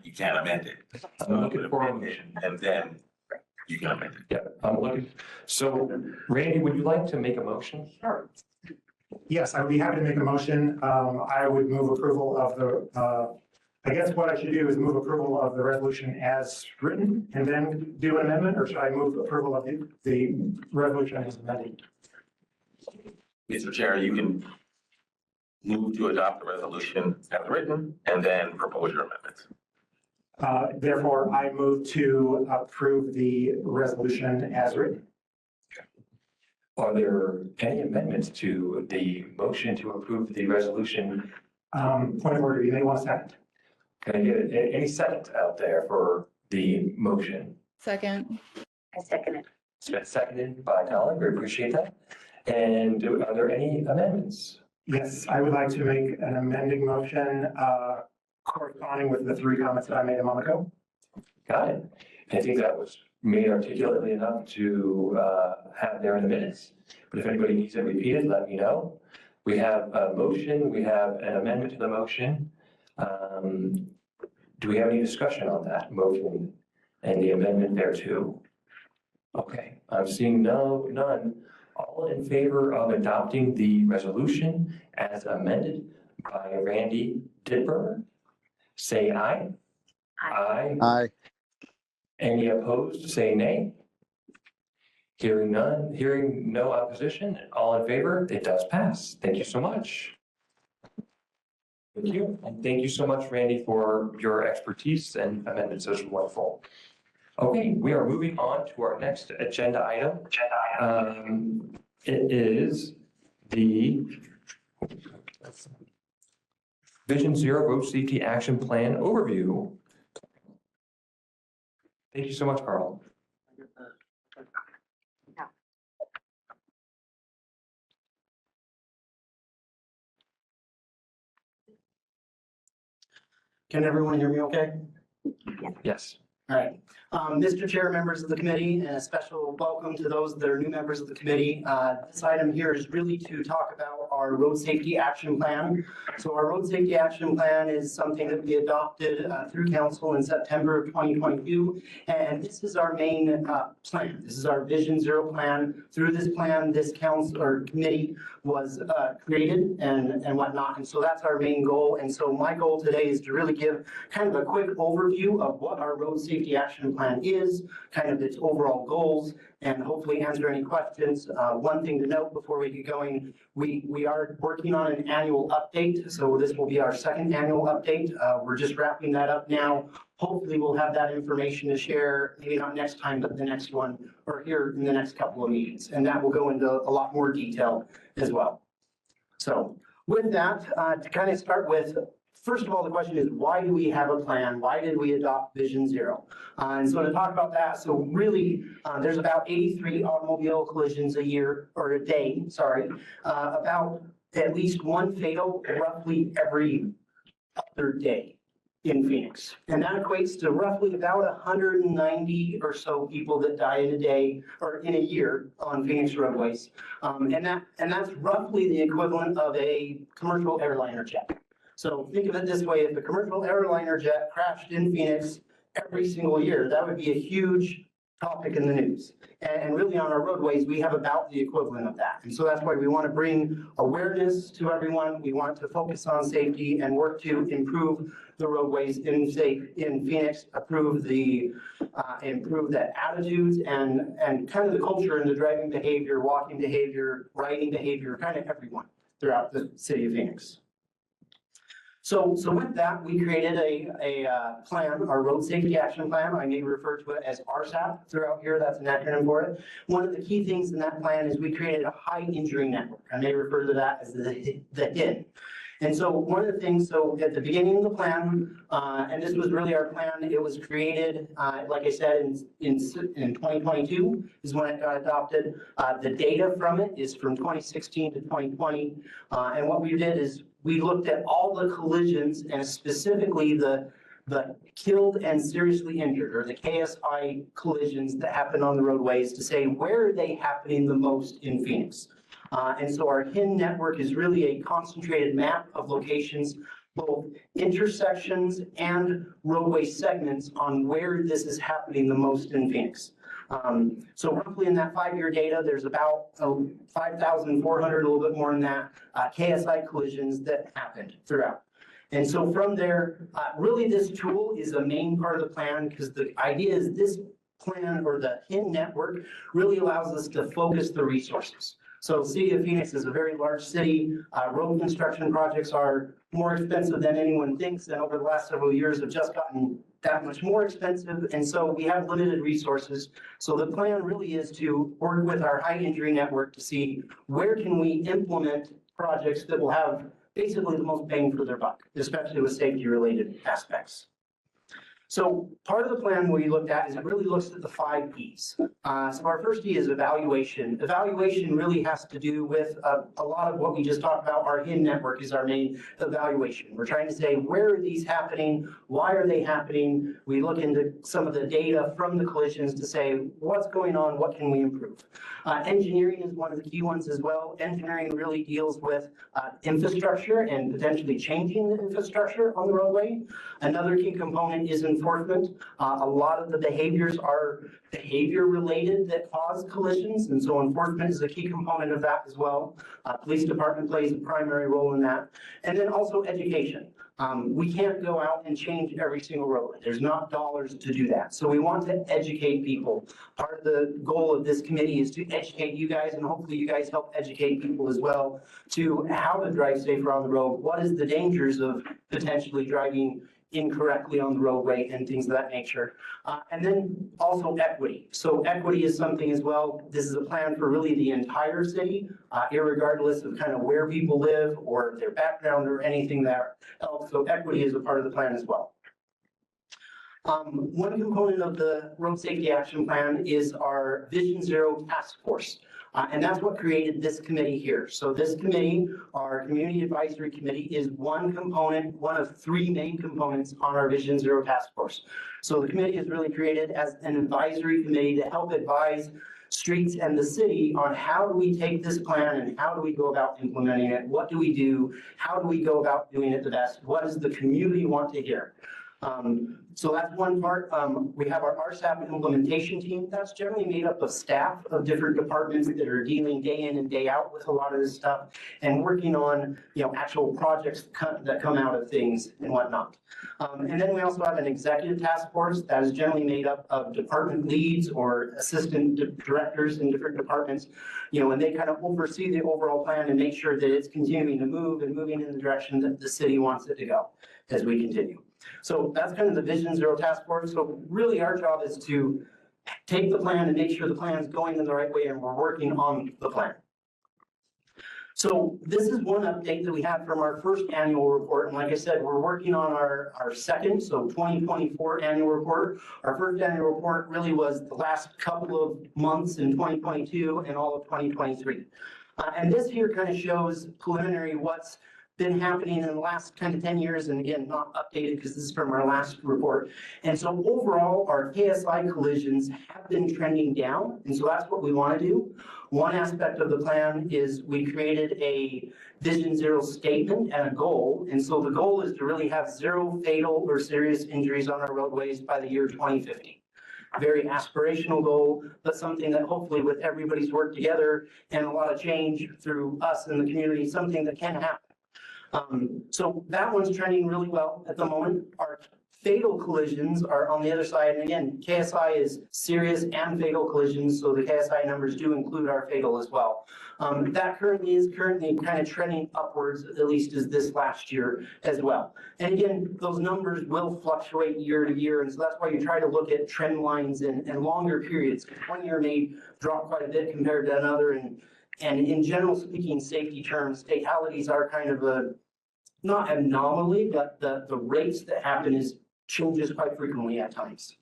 you can't amend it. I'm looking for a motion. And then you can amend it. Yeah, I'm looking. So Randy, would you like to make a motion? Sure. Yes, I would be happy to make a motion. I would move approval of the I guess what I should do is move approval of the resolution as written and then do an amendment, or should I move approval of the resolution as amended? Mr. Chair, you can move to adopt the resolution as written and then propose your amendments. Therefore, I move to approve the resolution as written. Are there any amendments to the motion to approve the resolution? Point of order, you may want a second. Can I get any second out there for the motion? Second. I second it. It's been seconded by Colin. We appreciate that. And are there any amendments? Yes, I would like to make an amending motion corresponding with the 3 comments that I made a moment ago. Got it. I think that was made articulately enough to have there in the minutes. But if anybody needs it repeated, let me know. We have a motion, we have an amendment to the motion. Do we have any discussion on that motion and the amendment there too? Okay, I'm seeing none. All in favor of adopting the resolution as amended by Randy Ditber, say aye. Aye. Aye. Any opposed, say nay. Hearing none, hearing no opposition, all in favor, it does pass. Thank you so much. Thank you. And thank you so much, Randy, for your expertise and amendments. Those were wonderful. Okay, we are moving on to our next agenda item. It is the Vision Zero Road Safety Action Plan overview. Thank you so much, Carl. Can everyone hear me okay? Yes. All right. Mr. Chair, members of the committee, and a special welcome to those that are new members of the committee. This item here is really to talk about our road safety action plan. So our road safety action plan is something that we adopted through council in September of 2022. And this is our main plan. This is our Vision Zero plan. Through this plan, this council or committee was created and whatnot. And so that's our main goal. And so my goal today is to really give kind of a quick overview of what our road safety action plan is, kind of its overall goals, and hopefully answer any questions. One thing to note before we get going, we are working on an annual update. So this will be our 2nd annual update. We're just wrapping that up now. Hopefully we'll have that information to share, maybe not next time, but the next one, or here in the next couple of meetings. And that will go into a lot more detail as well. So with that, to kind of start with, first of all, the question is, why do we have a plan? Why did we adopt Vision Zero? And so to talk about that, so really, there's about 83 automobile collisions a year, or a day, sorry, about at least one fatal roughly every other day in Phoenix. And that equates to roughly about 190 or so people that die in a day or in a year on Phoenix roadways. And that's roughly the equivalent of a commercial airliner jet. So think of it this way, if a commercial airliner jet crashed in Phoenix every single year, that would be a huge topic in the news. And really on our roadways, we have about the equivalent of that. And so that's why we want to bring awareness to everyone. We want to focus on safety and work to improve the roadways in Phoenix, improve the attitudes and kind of the culture and the driving behavior, walking behavior, riding behavior, kind of everyone throughout the city of Phoenix. So with that, we created a plan, our road safety action plan. I may refer to it as RSAP throughout here. That's an acronym for it. One of the key things in that plan is we created a high injury network. I may refer to that as the HIN. And so one of the things, so at the beginning of the plan, and this was really our plan, it was created, like I said, in 2022 is when it got adopted. The data from it is from 2016 to 2020. And what we did is we looked at all the collisions and specifically the killed and seriously injured, or the KSI collisions that happen on the roadways, to say where are they happening the most in Phoenix. And so our HIN network is really a concentrated map of locations, both intersections and roadway segments on where this is happening the most in Phoenix. So roughly in that 5-year data, there's about 5,400, a little bit more than that, KSI collisions that happened throughout. And so from there, really this tool is a main part of the plan because the idea is this plan or the HIN network really allows us to focus the resources. So the city of Phoenix is a very large city. Road construction projects are more expensive than anyone thinks, and over the last several years have just gotten that much more expensive. And so we have limited resources. So the plan really is to work with our high injury network to see where can we implement projects that will have basically the most bang for their buck, especially with safety related aspects. So part of the plan we looked at is it really looks at the 5 Ps. So our first E is evaluation. Evaluation really has to do with a lot of what we just talked about. Our HIN network is our main evaluation. We're trying to say, where are these happening? Why are they happening? We look into some of the data from the collisions to say, what's going on? What can we improve? Engineering is one of the key ones as well. Engineering really deals with infrastructure and potentially changing the infrastructure on the roadway. Another key component is enforcement. A lot of the behaviors are behavior related that cause collisions, and so enforcement is a key component of that as well. Police department plays a primary role in that. And then also education. We can't go out and change every single road. There's not dollars to do that. So we want to educate people. Part of the goal of this committee is to educate you guys, and hopefully you guys help educate people as well to how to drive safer on the road. What is the dangers of potentially driving incorrectly on the roadway and things of that nature. And then also equity. So equity is something as well. This is a plan for really the entire city, irregardless of kind of where people live or their background or anything there else. So equity is a part of the plan as well. One component of the Road Safety Action Plan is our Vision Zero Task Force. And that's what created this committee here. So this committee, our Community Advisory Committee, is one component, one of 3 main components on our Vision Zero Task Force. So the committee is really created as an advisory committee to help advise streets and the city on how do we take this plan and how do we go about implementing it? What do we do? How do we go about doing it the best? What does the community want to hear? So that's one part. We have our RSAP implementation team. That's generally made up of staff of different departments that are dealing day in and day out with a lot of this stuff and working on, actual projects that come out of things and whatnot. And then we also have an executive task force that is generally made up of department leads or assistant directors in different departments, and they kind of oversee the overall plan and make sure that it's continuing to move and moving in the direction that the city wants it to go as we continue. So that's kind of the Vision Zero Task Force. So really our job is to take the plan and make sure the plan is going in the right way and we're working on the plan. So this is one update that we had from our first annual report. And like I said, we're working on our second, so 2024 annual report. Our first annual report really was the last couple of months in 2022 and all of 2023. And this here kind of shows preliminary what's been happening in the last kind of 10 years, and again, not updated because this is from our last report. And so overall, our KSI collisions have been trending down, and so that's what we want to do. One aspect of the plan is we created a Vision Zero statement and a goal, and so the goal is to really have 0 fatal or serious injuries on our roadways by the year 2050. Very aspirational goal, but something that hopefully with everybody's work together and a lot of change through us and the community, something that can happen. So that one's trending really well at the moment. Our fatal collisions are on the other side. And again, KSI is serious and fatal collisions. So the KSI numbers do include our fatal as well. That is currently kind of trending upwards, at least as this last year as well. And again, those numbers will fluctuate year to year. And so that's why you try to look at trend lines and longer periods. One year may drop quite a bit compared to another. And in general speaking, safety terms, fatalities are kind of a, not anomaly, but the rates that happen changes quite frequently at times.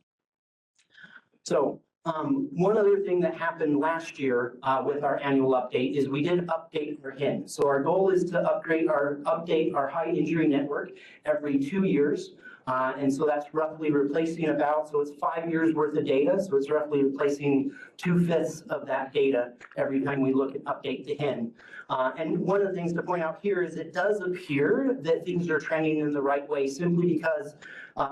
So one other thing that happened last year with our annual update is we did update our HIN. So our goal is to update our high injury network every 2 years. And so that's roughly replacing so it's 5 years worth of data. So it's roughly replacing 2/5 of that data every time we look at update the HIN. And one of the things to point out here is it does appear that things are trending in the right way simply because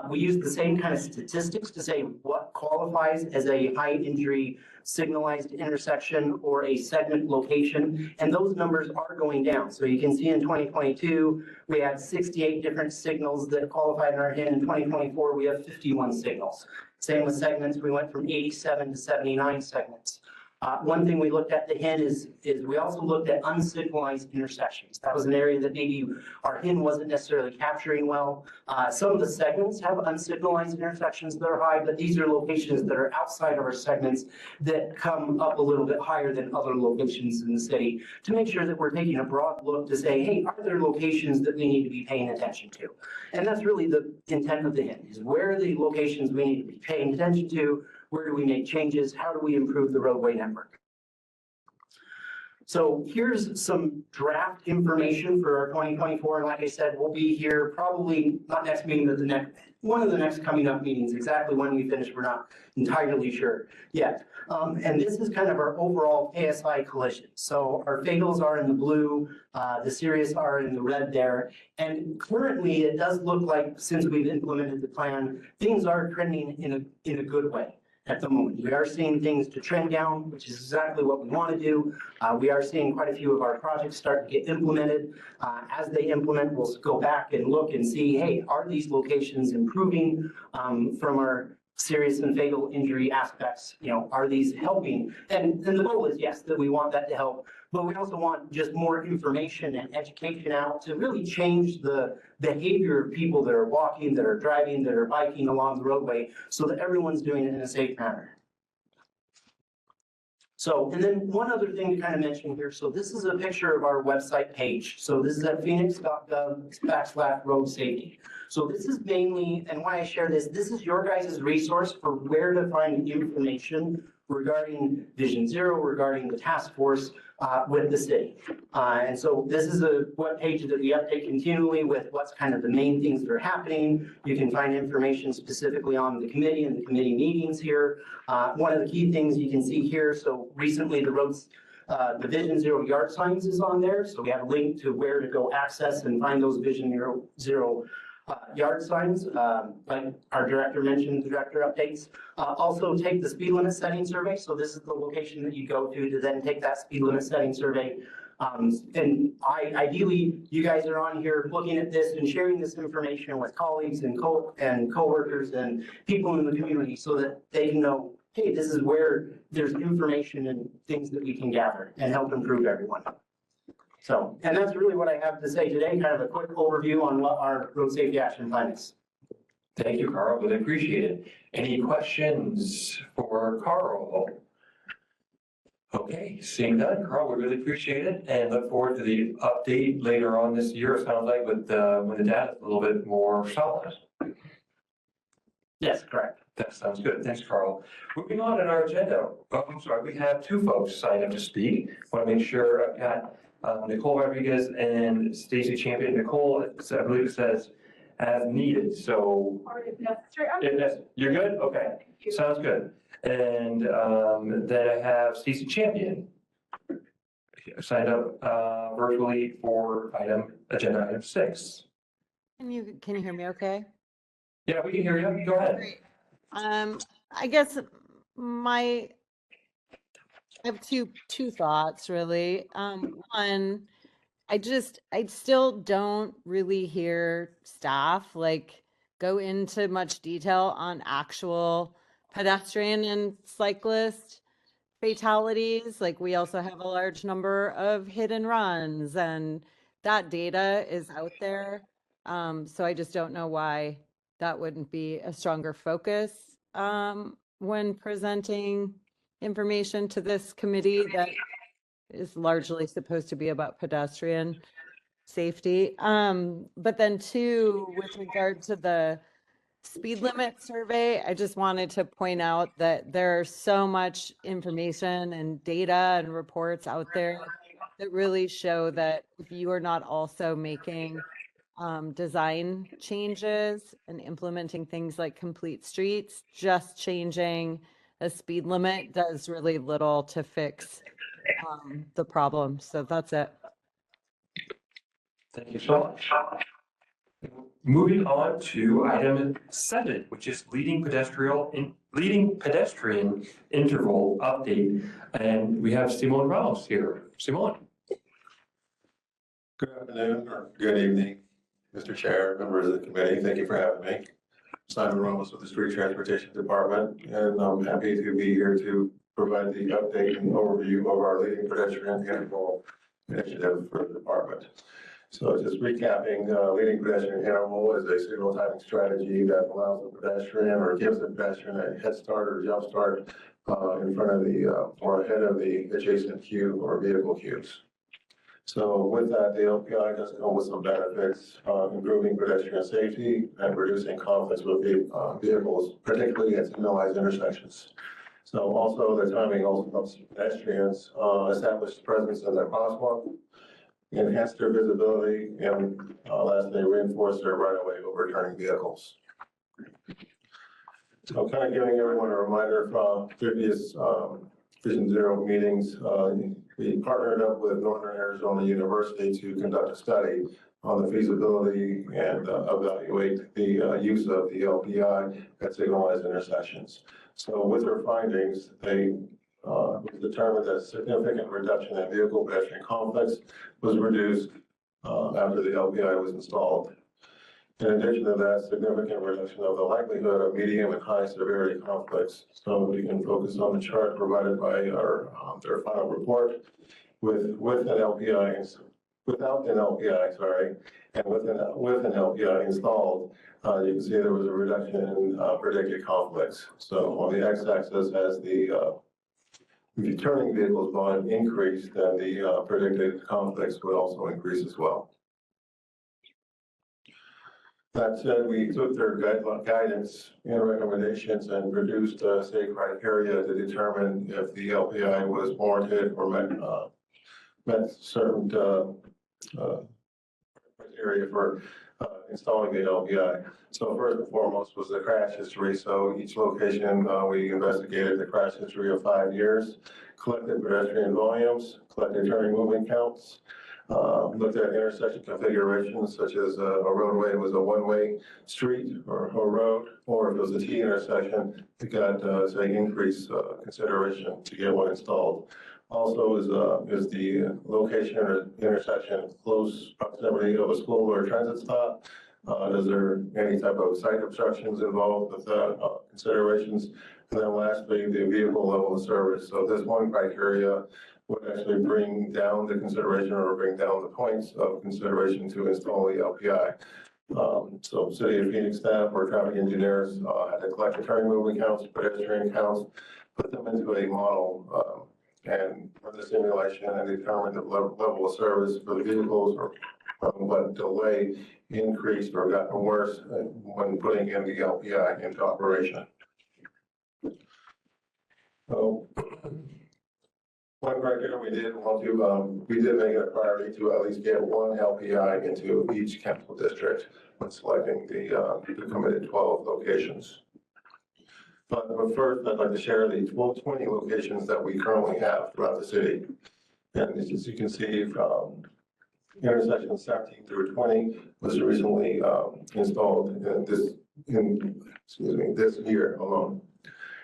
we use the same kind of statistics to say what qualifies as a high injury signalized intersection or a segment location, and those numbers are going down. So you can see in 2022, we had 68 different signals that qualified in our HIN. In 2024, we have 51 signals. Same with segments, we went from 87 to 79 segments. One thing we looked at the HIN is we also looked at unsignalized intersections. That was an area that maybe our HIN wasn't necessarily capturing well. Some of the segments have unsignalized intersections that are high, but these are locations that are outside of our segments that come up a little bit higher than other locations in the city to make sure that we're taking a broad look to say, hey, are there locations that we need to be paying attention to? And that's really the intent of the HIN, is where are the locations we need to be paying attention to? Where do we make changes? How do we improve the roadway network? So here's some draft information for our 2024. And like I said, we'll be here probably not next meeting, but one of the next coming up meetings. Exactly when we finish, we're not entirely sure yet. And this is kind of our overall ASI collision. So our fatals are in the blue, the serious are in the red there. And currently it does look like, since we've implemented the plan, things are trending in a good way. At the moment, we are seeing things to trend down, which is exactly what we want to do. We are seeing quite a few of our projects start to get implemented. As they implement, we'll go back and look and see, hey, are these locations improving from our serious and fatal injury aspects? You know, are these helping? And the goal is, yes, that we want that to help, but we also want just more information and education out to really change the behavior of people that are walking, that are driving, that are biking along the roadway, so that everyone's doing it in a safe manner. So, and then one other thing to kind of mention here. So this is a picture of our website page. So this is at Phoenix.gov /road safety. So this is mainly, and why I share this, this is your guys' resource for where to find information regarding Vision Zero, regarding the task force with the city. And so this is a web page that we update continually with what's kind of the main things that are happening. You can find information specifically on the committee and the committee meetings here. One of the key things you can see here, so recently the Vision Zero yard signs is on there. So we have a link to where to go access and find those Vision Zero yard signs, like our director mentioned, the director updates. Also take the speed limit setting survey. So this is the location that you go to then take that speed limit setting survey. And ideally, you guys are on here looking at this and sharing this information with colleagues and coworkers and people in the community so that they can know, hey, this is where there's information and things that we can gather and help improve everyone. So, and that's really what I have to say today, kind of a quick overview on what our road safety action plan is. Thank you, Carl. Really appreciate it. Any questions for Carl? Okay, seeing none, Carl, we really appreciate it and look forward to the update later on this year. It sounds like with when the data is a little bit more solid. Yes, correct. That sounds good. Thanks, Carl. Moving on in our agenda. Oh, I'm sorry, we have two folks signed up to speak. Want to make sure I've got Nicole Rodriguez and Stacy Champion. Nicole, I believe it says as needed, so. Or if necessary. You're good? Okay, sounds good. And then I have Stacy Champion signed up virtually for agenda item 6. Can you hear me okay? Yeah, we can hear you. Go ahead. Great. I guess I have two thoughts really. One, I still don't really hear staff like go into much detail on actual pedestrian and cyclist fatalities. Like we also have a large number of hit and runs, and that data is out there. So I just don't know why that wouldn't be a stronger focus when presenting information to this committee that is largely supposed to be about pedestrian safety. But then two, with regard to the speed limit survey, I just wanted to point out that there's so much information and data and reports out there that really show that if you are not also making design changes and implementing things like complete streets, just changing a speed limit does really little to fix the problem. So that's it. Thank you so much. Moving on to item 7, which is leading pedestrian interval update. And we have Simon Ramos here. Simon. Good afternoon or good evening, Mr. Chair, members of the committee. Thank you for having me. Simon Ramos with the Street Transportation Department, and I'm happy to be here to provide the update and overview of our leading pedestrian interval initiative for the department. So just recapping, leading pedestrian interval is a signal timing strategy that allows the pedestrian or gives the pedestrian a head start or jump start in front of the or ahead of the adjacent queue or vehicle queues. So with that, the LPI does come with some benefits, improving pedestrian safety and reducing conflicts with vehicles, particularly at signalized intersections. So also the timing also helps pedestrians establish presence in their crosswalk, enhance their visibility, and lastly, reinforce their right-of-way overturning vehicles. So kind of giving everyone a reminder from previous Vision Zero meetings, we partnered up with Northern Arizona University to conduct a study on the feasibility and evaluate the use of the LPI at signalized intersections. So with their findings, they determined that a significant reduction in vehicle pedestrian conflicts was reduced after the LPI was installed. In addition to that, significant reduction of the likelihood of medium and high severity conflicts. So we can focus on the chart provided by our their final report with an LPI, without an LPI, sorry, and with an LPI installed. You can see there was a reduction in predicted conflicts. So on the x-axis, as the returning vehicles volume increased, then the predicted conflicts would also increase as well. That said, we took their guidance and recommendations and produced state criteria to determine if the LPI was warranted or met certain criteria for installing the LPI. So first and foremost was the crash history. So each location, we investigated the crash history of 5 years, collected pedestrian volumes, collected turning movement counts, looked at intersection configurations such as a roadway was a one-way street or a road, or if it was a T intersection, it got say increased consideration to get one installed. Also is the location or intersection close proximity of a school or a transit stop. Is there any type of site obstructions involved with considerations? And then lastly, the vehicle level of service. So this one criteria would actually bring down the consideration or bring down the points of consideration to install the LPI. So City of Phoenix staff or traffic engineers had to collect the turning movement counts, pedestrian counts, put them into a model and run the simulation and determine the level of service for the vehicles or what delay increased or gotten worse when putting in the LPI into operation. So one criteria we did want to, we did make it a priority to at least get one LPI into each council district when selecting the committed 12 locations. But first, I'd like to share the 20 locations that we currently have throughout the city. And as you can see, from intersection 17 through 20 was recently installed this year alone.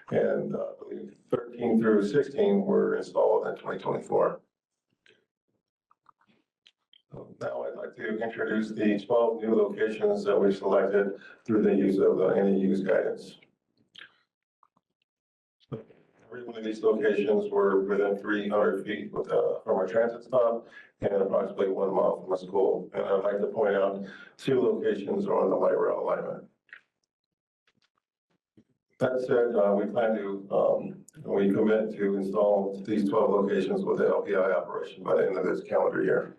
And I believe 13 through 16 were installed in 2024. So now I'd like to introduce the 12 new locations that we've selected through the use of any use guidance. Every one of these locations were within 300 feet from a transit stop and approximately 1 mile from a school. And I'd like to point out 2 locations are on the light rail alignment. That said, we plan to, we commit to install these 12 locations with the LPI operation by the end of this calendar year.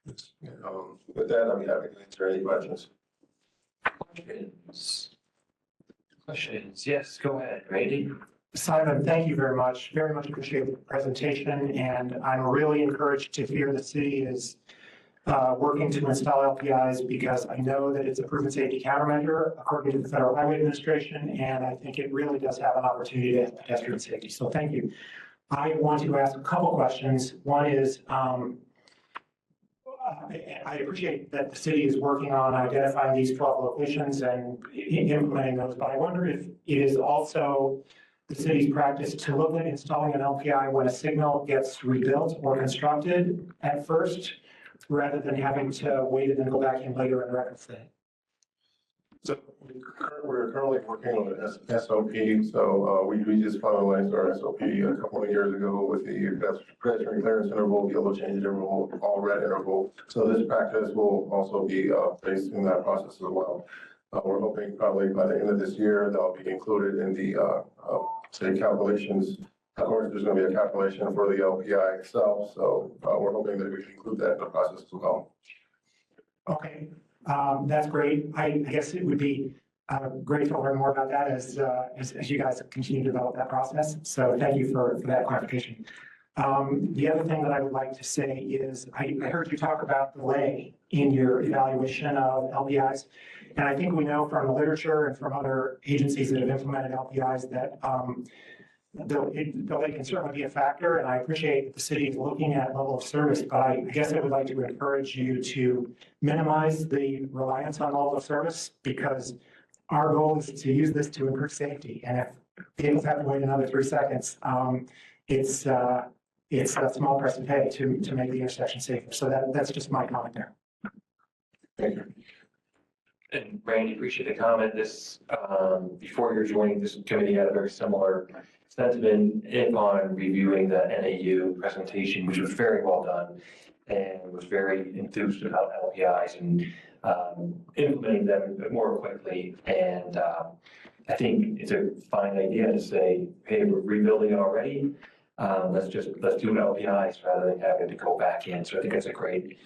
With that, I'll be happy to answer any questions. Questions? Yes, go ahead, Randy. Simon, thank you very much. Very much appreciate the presentation, and I'm really encouraged to hear the city is working to install LPIs because I know that it's a proven safety countermeasure according to the Federal Highway Administration, and I think it really does have an opportunity to have pedestrian safety. So thank you. I want to ask a couple questions. One is, I appreciate that the city is working on identifying these 12 locations and implementing those, but I wonder if it is also the city's practice to look at installing an LPI when a signal gets rebuilt or constructed at first, rather than having to wait and then go back in later and retrofit. So we're currently working on an SOP, so we just finalized our SOP a couple of years ago with the pedestrian clearance interval, yellow change interval, all red interval. So this practice will also be based in that process as well. We're hoping probably by the end of this year, they'll be included in the say calculations. Of course, there's going to be a calculation for the LPI itself, so we're hoping that we can include that in the process as well. Okay, that's great. I guess it would be great to learn more about that as you guys continue to develop that process. So thank you for that clarification. The other thing that I would like to say is I heard you talk about delay in your evaluation of LPIs. And I think we know from the literature and from other agencies that have implemented LPIs that delay can certainly be a factor. And I appreciate that the city is looking at level of service, but I guess I would like to encourage you to minimize the reliance on level of service, because our goal is to use this to improve safety. And if vehicles have to wait another 3 seconds, it's a small price to pay to make the intersection safer. So that's just my comment there. Thank you. And Randy, appreciate the comment. This, before you're joining this committee, had a very similar sentiment upon reviewing the NAU presentation, which was very well done and was very enthused about LPIs and implementing them more quickly. And I think it's a fine idea to say, hey, we're rebuilding it already. Let's do LPIs rather than having to go back in. So I think that's a great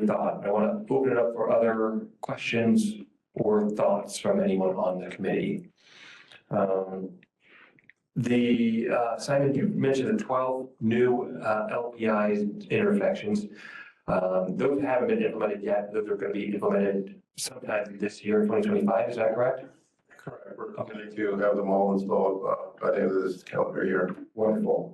thought. I want to open it up for other questions or thoughts from anyone on the committee. Simon, you mentioned the 12 new LPI intersections. Those haven't been implemented yet. Those are going to be implemented sometime this year, 2025. Is that correct? Correct. We're coming to have them all installed by the end of this calendar year. Wonderful.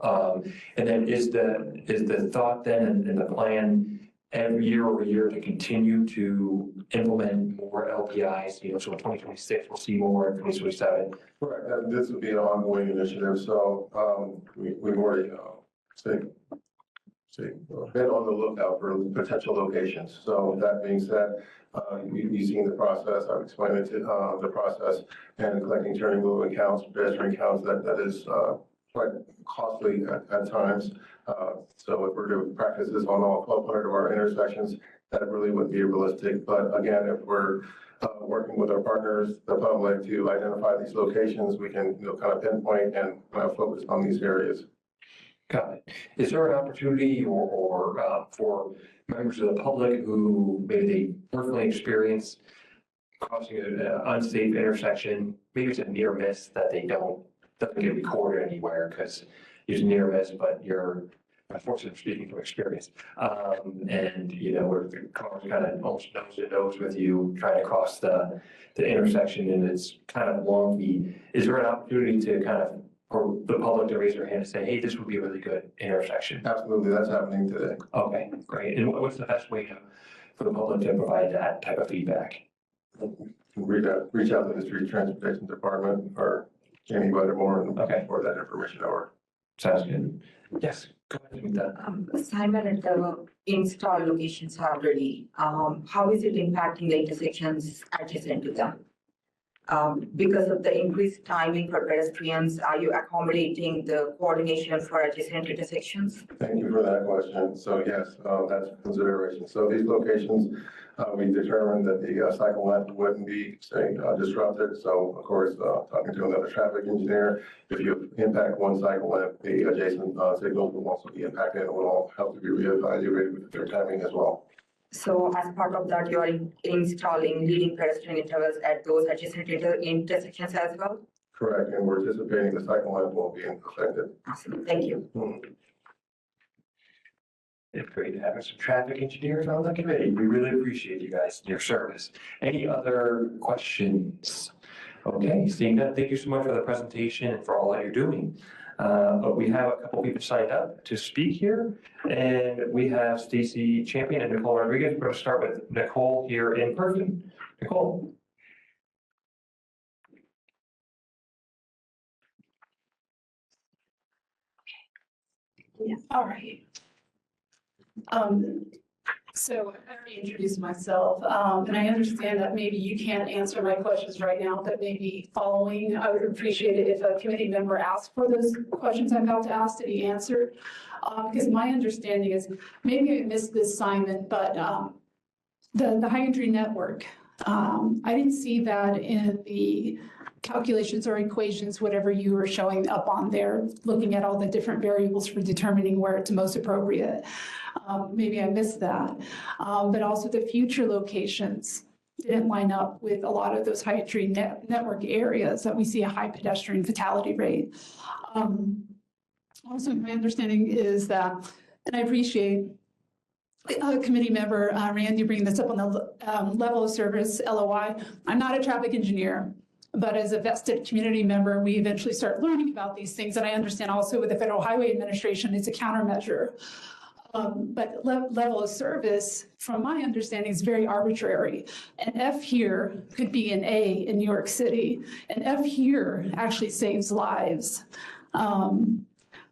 And then is the thought then and the plan every year over year to continue to implement more LPIs? So in 2026 we'll see more, in 2027. Correct. This would be an ongoing initiative. So we've already been on the lookout for potential locations. So that being said, you've seen the process. I've explained it to the process, and collecting turning movement counts, pedestrian counts, that is quite costly at times. So if we're to practice this on all 1,200 of our intersections, that really wouldn't be realistic. But again, if we're working with our partners, the public, to identify these locations, we can kind of pinpoint and focus on these areas. Got it. Is there an opportunity or for members of the public who maybe they personally experience crossing an unsafe intersection, maybe it's a near miss that doesn't get recorded anywhere because it's near miss, but you're unfortunately speaking from experience. And where the car's kind of almost nose to nose with you trying to cross the intersection, and it's kind of wonky. Is there an opportunity to kind of for the public to raise their hand and say, hey, this would be a really good intersection? Absolutely, that's happening today. Okay, great. And what's the best way for the public to provide that type of feedback? Reach out to the Street Transportation Department or anybody more and for that information over. Sounds good. Yes, go ahead with that. Simon, at the install locations already, how is it impacting the intersections adjacent to them? Because of the increased timing for pedestrians, are you accommodating the coordination for adjacent intersections? Thank you for that question. So yes, that's a consideration. So these locations, we determined that the cycle length wouldn't be, disrupted. So of course, talking to another traffic engineer, if you impact one cycle length, the adjacent signals will also be impacted and will all have to be reevaluated with their timing as well. So as part of that, you are installing leading pedestrian intervals at those adjacent intersections as well? Correct, and we're anticipating the cycle length won't be affected. Awesome, thank you. It's great to have some traffic engineers on the committee. We really appreciate you guys and your service. Any other questions? Okay, seeing that, thank you so much for the presentation and for all that you're doing. But we have a couple people signed up to speak here. And we have Stacy Champion and Nicole Rodriguez. We're going to start with Nicole here in person. Nicole. Yeah, all right. So I already introduced myself, and I understand that maybe you can't answer my questions right now, but maybe following, I would appreciate it if a committee member asked for those questions I'm about to ask to be answered. Because my understanding is, maybe I missed this, Simon, but the high entry network, I didn't see that in the calculations or equations, whatever you were showing up on there, looking at all the different variables for determining where it's most appropriate. Maybe I missed that. But also the future locations didn't line up with a lot of those high entry network areas that we see a high pedestrian fatality rate. Also, my understanding is that, and I appreciate committee member Randy bringing this up on the level of service, LOI. I'm not a traffic engineer, but as a vested community member, we eventually start learning about these things. And I understand also with the Federal Highway Administration, it's a countermeasure. But level of service, from my understanding, is very arbitrary. An F here could be an A in New York City. An F here actually saves lives.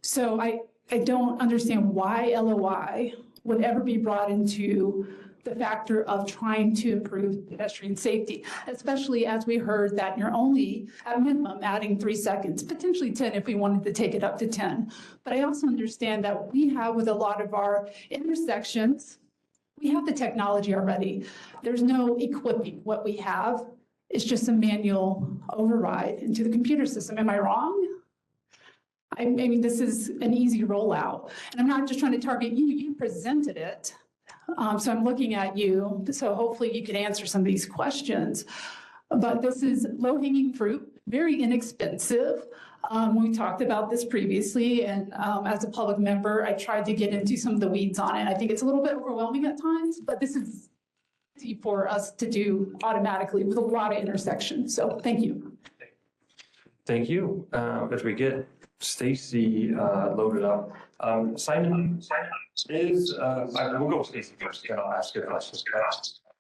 So I don't understand why LOI would ever be brought into the factor of trying to improve pedestrian safety, especially as we heard that you're only at minimum adding 3 seconds, potentially 10 if we wanted to take it up to 10. But I also understand that we have with a lot of our intersections, we have the technology already. There's no equipping what we have. It's just a manual override into the computer system. Am I wrong? I mean, this is an easy rollout. And I'm not just trying to target you, you presented it. So I'm looking at you, so hopefully you can answer some of these questions. But this is low-hanging fruit, very inexpensive. We talked about this previously, and as a public member, I tried to get into some of the weeds on it. I think it's a little bit overwhelming at times, but this is easy for us to do automatically with a lot of intersections. So thank you. Thank you. As we get Stacy loaded up. Simon is, we'll go with Stacy first, then I'll ask you a question.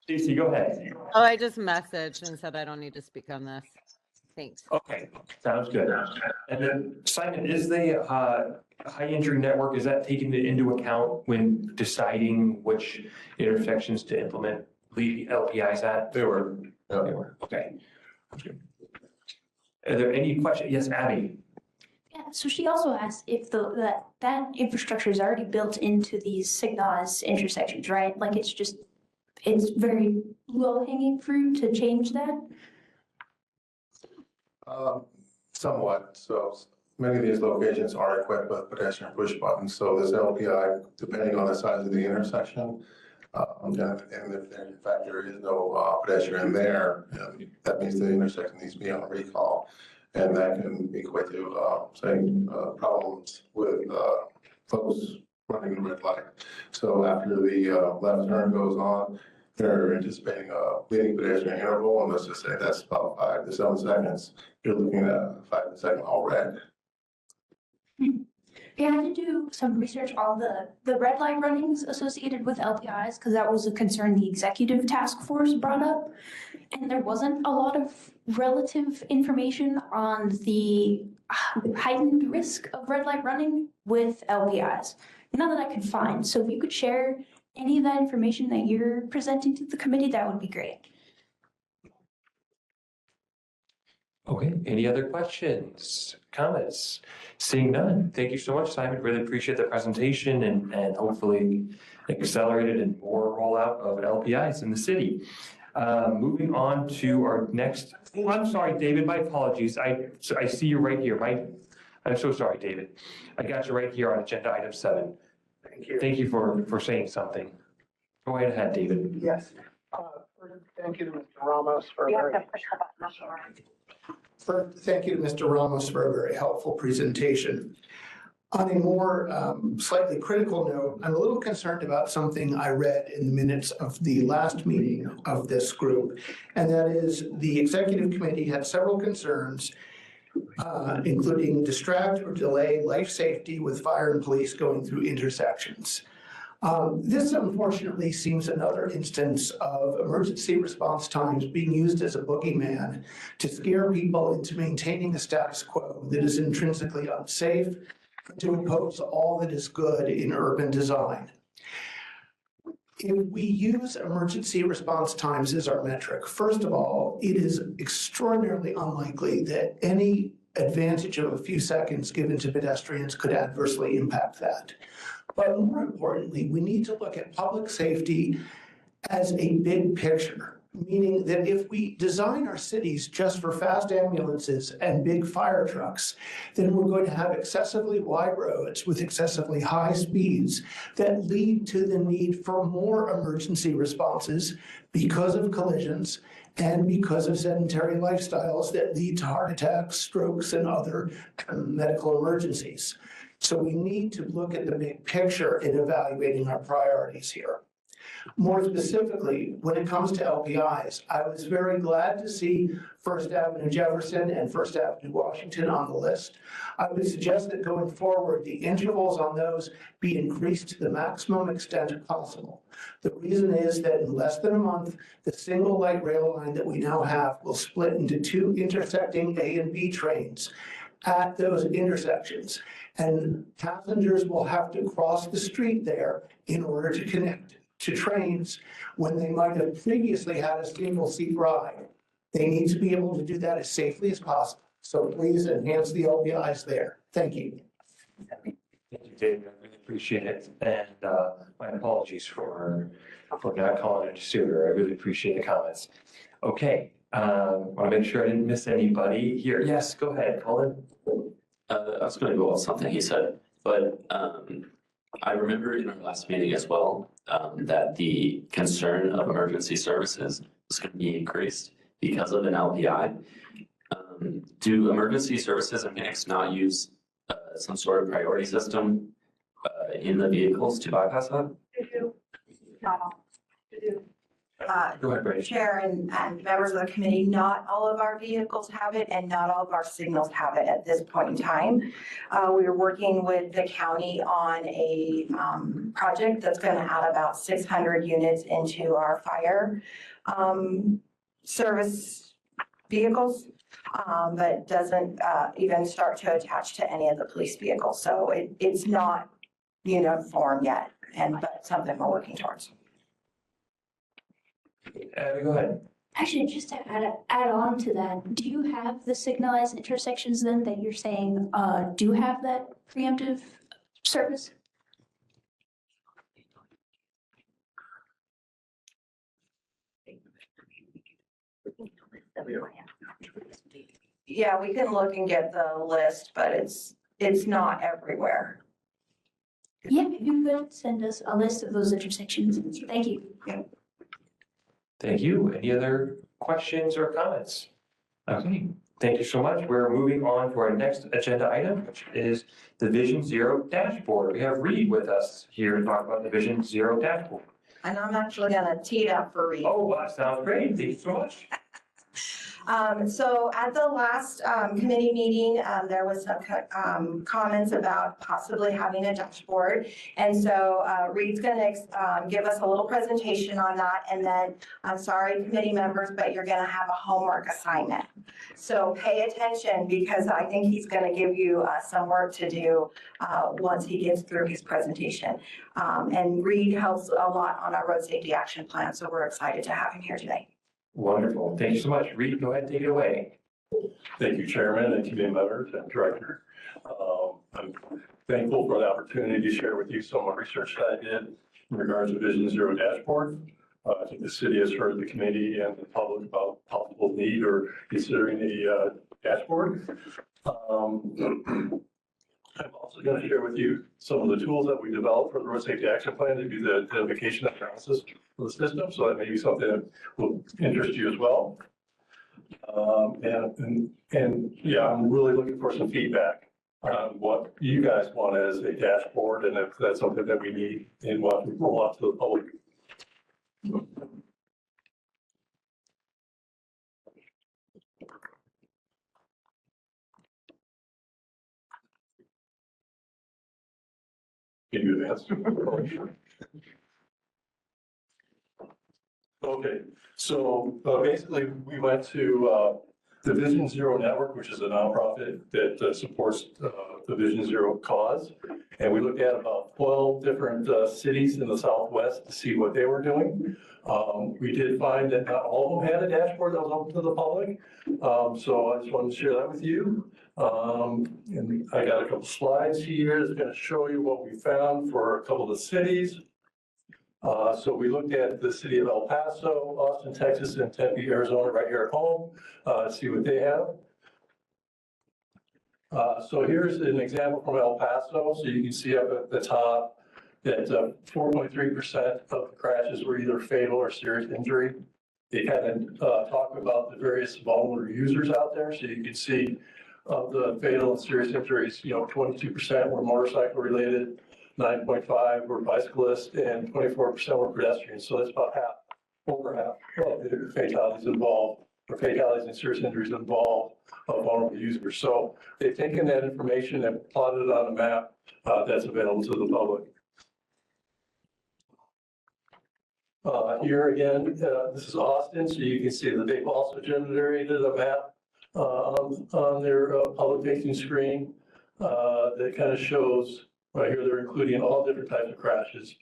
Stacy, go ahead. Oh, I just messaged and said I don't need to speak on this. Thanks. Okay, sounds good. And then Simon, is the high injury network, is that taken into account when deciding which intersections to implement the LPIs at? They were. They were, okay. Are there any questions? Yes, Abby. Yeah, so she also asked if that infrastructure is already built into these signalized intersections, right? Like it's very low hanging fruit to change that. Somewhat. So many of these locations are equipped with pedestrian push buttons. So this LPI, depending on the size of the intersection, and if there, in fact there is no pedestrian there, that means the intersection needs to be on a recall. And that can equate to, problems with folks running the red light. So after the left turn goes on, they're anticipating a leading pedestrian interval, and let's just say that's about 5 to 7 seconds. You're looking at a 5 second all red. Yeah, I did do some research on the red light runnings associated with LPIs because that was a concern the executive task force brought up. And there wasn't a lot of relative information on the heightened risk of red light running with LPIs. None that I could find. So if you could share any of that information that you're presenting to the committee, that would be great. Okay, any other questions, comments? Seeing none, thank you so much, Simon. Really appreciate the presentation and hopefully accelerated and more rollout of LPIs in the city. Moving on to our next, oh, I'm sorry, David, my apologies. I see you right here. I'm so sorry, David. I got you right here on agenda item 7. Thank you. Thank you for saying something. Go right ahead, David. Yes. Thank you to Mr. Ramos for a very. Thank you to Mr. Ramos for a very helpful presentation. On a more slightly critical note, I'm a little concerned about something I read in the minutes of the last meeting of this group, and that is the executive committee had several concerns including distract or delay life safety with fire and police going through intersections. This unfortunately seems another instance of emergency response times being used as a boogeyman to scare people into maintaining a status quo that is intrinsically unsafe, and to oppose all that is good in urban design. If we use emergency response times as our metric, first of all, it is extraordinarily unlikely that any advantage of a few seconds given to pedestrians could adversely impact that. But more importantly, we need to look at public safety as a big picture, meaning that if we design our cities just for fast ambulances and big fire trucks, then we're going to have excessively wide roads with excessively high speeds that lead to the need for more emergency responses because of collisions and because of sedentary lifestyles that lead to heart attacks, strokes, and other medical emergencies. So we need to look at the big picture in evaluating our priorities here. More specifically, when it comes to LPIs, I was very glad to see First Avenue Jefferson and First Avenue Washington on the list. I would suggest that going forward, the intervals on those be increased to the maximum extent possible. The reason is that in less than a month, the single light rail line that we now have will split into two intersecting A and B trains at those intersections. And passengers will have to cross the street there in order to connect to trains when they might have previously had a single seat ride. They need to be able to do that as safely as possible. So please enhance the LPIs there. Thank you. Thank you, David. I really appreciate it. And my apologies for not calling it sooner. I really appreciate the comments. Okay, want to make sure I didn't miss anybody here. Yes, go ahead, Colin. I was going to go off something he said, but I remember in our last meeting as well that the concern of emergency services was going to be increased because of an LPI. Do emergency services in Phoenix not use some sort of priority system in the vehicles to bypass that? Not all. Go ahead, Brady. Chair and members of the committee, not all of our vehicles have it and not all of our signals have it at this point in time. We are working with the county on a project that's going to add about 600 units into our fire service vehicles, but doesn't even start to attach to any of the police vehicles. So it's not uniform yet, but something we're working towards. Go ahead. Actually, just to add on to that, do you have the signalized intersections then that you're saying do have that preemptive service? Yeah, we can look and get the list, but it's not everywhere. Yeah, if you could send us a list of those intersections. Thank you. Yeah. Thank you. Any other questions or comments? Okay, thank you so much. We're moving on to our next agenda item, which is the Vision Zero dashboard. We have Reed with us here to talk about the Vision Zero dashboard. And I'm actually gonna tee it up for Reed. Oh, wow, sounds great. Thank you so much. So at the last committee meeting, there was some comments about possibly having a dashboard. And so Reed's going to give us a little presentation on that. And then, I'm sorry, committee members, but you're going to have a homework assignment. So pay attention because I think he's going to give you some work to do once he gets through his presentation. And Reed helps a lot on our road safety action plan. So we're excited to have him here today. Wonderful. Thank you so much. Reed, go ahead and take it away. Thank you, Chairman and committee members and Director. I'm thankful for the opportunity to share with you some of the research that I did in regards to Vision Zero dashboard. I think the city has heard the committee and the public about possible need or considering a dashboard. I'm also going to share with you some of the tools that we developed for the road safety action plan to do the identification analysis for the system. So that may be something that will interest you as well. And yeah, I'm really looking for some feedback on what you guys want as a dashboard and if that's something that we need and what we roll out to the public. Can you advance? Okay, so basically, we went to the Vision Zero Network, which is a nonprofit that supports the Vision Zero cause. And we looked at about 12 different cities in the Southwest to see what they were doing. We did find that not all of them had a dashboard that was open to the public. So I just wanted to share that with you. And I got a couple slides here that's going to show you what we found for a couple of the cities. So we looked at the city of El Paso, Austin, Texas, and Tempe, Arizona, right here at home, see what they have. So here's an example from El Paso. So you can see up at the top that 4.3% of the crashes were either fatal or serious injury. They kind of talk about the various vulnerable users out there. So you can see of the fatal and serious injuries, 22% were motorcycle related, 9.5 were bicyclists, and 24% were pedestrians. So that's about half, over half of the fatalities involved, or fatalities and serious injuries involved of vulnerable users. So they've taken that information and plotted it on a map that's available to the public. Here again, this is Austin, so you can see that they've also generated a map on their public facing screen that kind of shows. Right here, they're including all different types of crashes,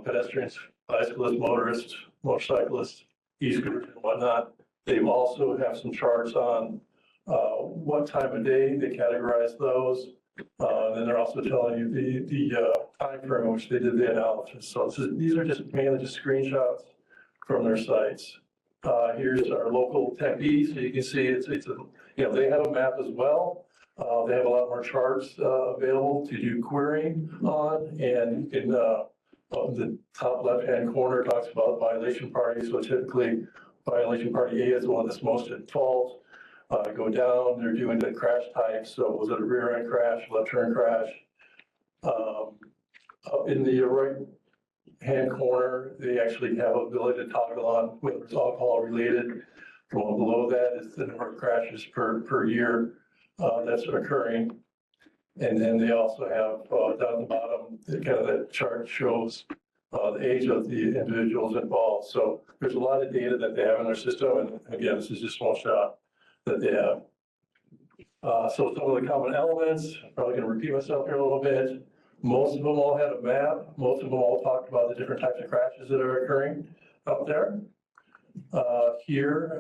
pedestrians, bicyclists, motorists, motorcyclists, e-scooters and whatnot. They also have some charts on what time of day they categorize those. And then they're also telling you the time frame in which they did the analysis. So these are just mainly just screenshots from their sites. Here's our local Tempe, so you can see it's they have a map as well. They have a lot more charts available to do querying on, and you can, the top left-hand corner talks about violation parties. So typically, violation party A is the one that's most at fault. Go down, they're doing the crash types. So was it a rear end crash, left turn crash? Up in the right-hand corner, they actually have ability to toggle on whether it's alcohol related. Going below that is the number of crashes per year that's occurring. And then they also have down the bottom, kind of that chart shows the age of the individuals involved. So there's a lot of data that they have in their system. And again, this is just one shot that they have. So some of the common elements, I'm probably going to repeat myself here a little bit. Most of them all had a map. Most of them all talked about the different types of crashes that are occurring out there. Here,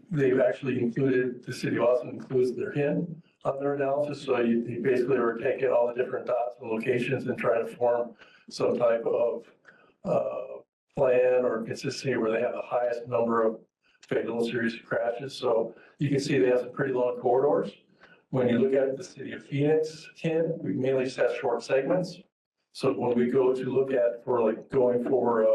they've actually included, the city of Austin includes their HIN on their analysis. So you basically are taking all the different dots and locations and trying to form some type of plan or consistency where they have the highest number of fatal and serious crashes. So you can see they have some pretty long corridors. When you look at the city of Phoenix HIN, we mainly just have short segments. So when we go to look at for like going for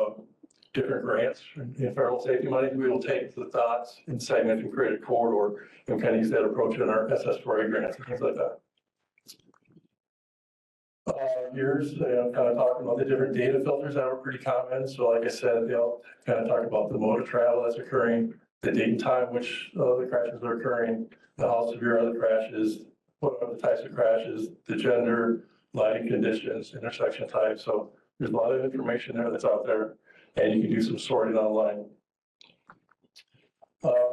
different grants in federal safety money, we will take the dots and segment and create a corridor and kind of use that approach in our SS4A grants and things like that. Here's kind of talking about the different data filters that are pretty common. So like I said, they'll kind of talk about the mode of travel that's occurring, the date and time which the crashes are occurring, how severe are the crashes, what are the types of crashes, the gender, lighting conditions, intersection type. So there's a lot of information there that's out there, and you can do some sorting online.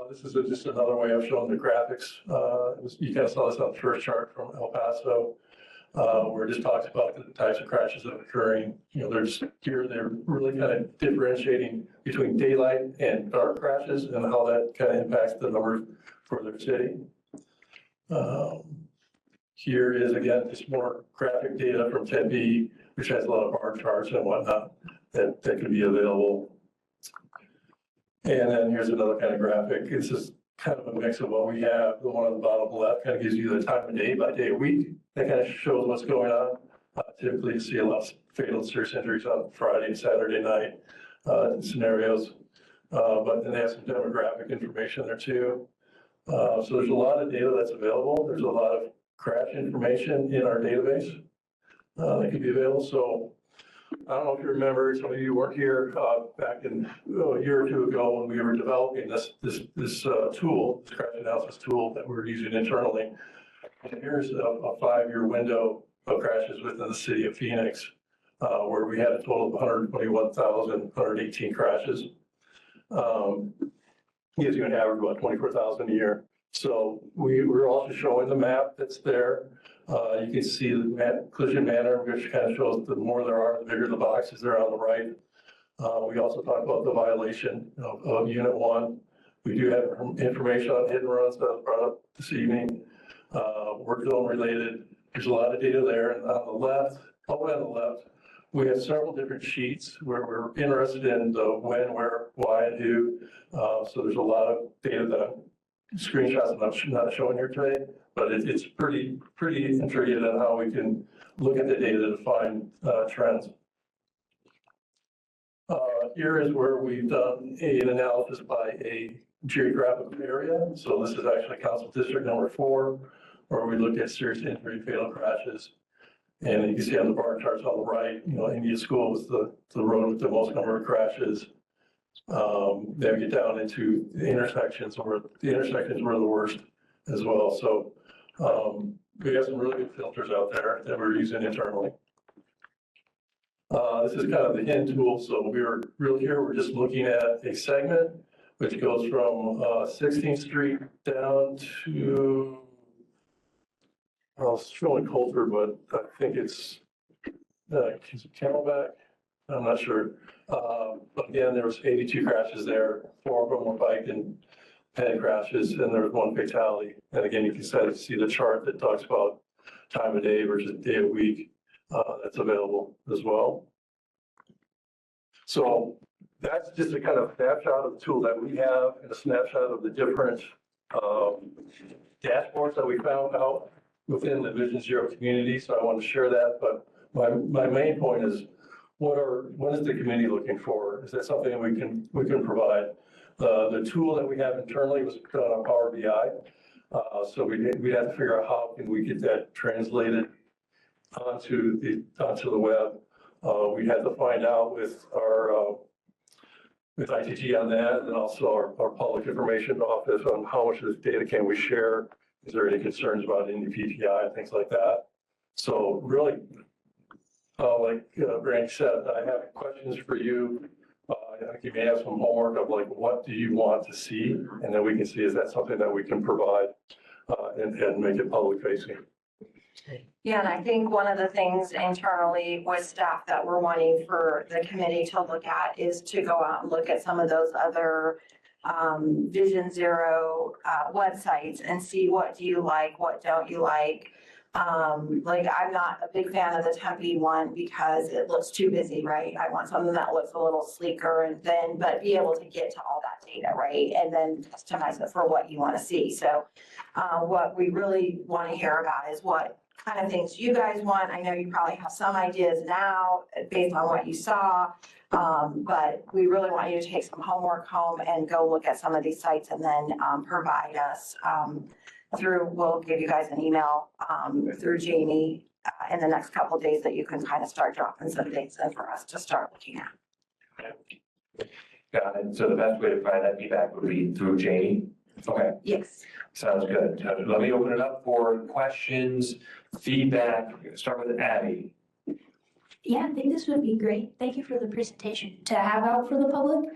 This is just another way of showing the graphics. You kind of saw this on the first chart from El Paso, where it just talks about the types of crashes that are occurring. They're just here, they're really kind of differentiating between daylight and dark crashes and how that kind of impacts the numbers for their city. Here is, again, just more graphic data from Tempe, which has a lot of bar charts and whatnot that can be available. And then here's another kind of graphic. This is kind of a mix of what we have. The one on the bottom left kind of gives you the time of day by day of week. That kind of shows what's going on. Typically, you see a lot of fatal and serious injuries on Friday and Saturday night scenarios. But then they have some demographic information there too. So there's a lot of data that's available. There's a lot of crash information in our database that can be available. So I don't know if you remember, some of you weren't here back in a year or two ago when we were developing this tool, this crash analysis tool that we're using internally. And here's a 5-year window of crashes within the city of Phoenix, where we had a total of 121,118 crashes. Gives you an average of about 24,000 a year. So we're also showing the map that's there. You can see the collision manner, which kind of shows the more there are, the bigger the boxes there on the right. We also talked about the violation of Unit 1. We do have information on hit and runs that was brought up this evening. Work zone related, there's a lot of data there. And on the left, all the way on the left, we have several different sheets where we're interested in the when, where, why, and who. So there's a lot of data that I'm screenshots I'm not showing here today, but it's pretty intriguing on how we can look at the data to find trends. Here is where we've done an analysis by a geographic area. So this is actually Council District number 4, where we looked at serious injury, fatal crashes. And you can see on the bar charts on the right, India School was the road with the most number of crashes. Then we get down into the intersections, where the intersections were the worst as well. So we have some really good filters out there that we're using internally. This is kind of the hint tool. So we're just looking at a segment which goes from 16th Street down to, it's showing Colford, but I think it's Camelback. I'm not sure. But again, there was 82 crashes there. 4 of them were bike and ped crashes, and there was 1 fatality. And again, you can see the chart that talks about time of day versus day of week that's available as well. So that's just a kind of snapshot of the tool that we have and a snapshot of the different dashboards that we found out within the Vision Zero community. So I want to share that. But my main point is, what is the committee looking for? Is that something we can provide? The tool that we have internally was done on Power BI. So we'd have to figure out how can we get that translated onto the web. We had to find out with our with ITG on that, and also our public information office on how much of this data can we share. Is there any concerns about any PPI and things like that? So really, like Randy said, I have questions for you. I think you may have some homework of like, what do you want to see? And then we can see, is that something that we can provide and make it public facing? Yeah, and I think one of the things internally with staff that we're wanting for the committee to look at is to go out and look at some of those other Vision Zero websites and see what do you like, what don't you like. Like, I'm not a big fan of the Tempe one because it looks too busy, right? I want something that looks a little sleeker but be able to get to all that data, right? And then customize it for what you want to see. So what we really want to hear about is what kind of things you guys want. I know you probably have some ideas now based on what you saw, but we really want you to take homework home and go look at some of these sites and then provide us we'll give you guys an email through Jamie in the next couple of days that you can kind of start dropping some things in for us to start looking at. Got it. So the best way to find that feedback would be through Jamie? Okay. Yes. Sounds good. Let me open it up for questions, feedback. Start with Abby. Yeah, I think this would be great. Thank you for the presentation to have out for the public.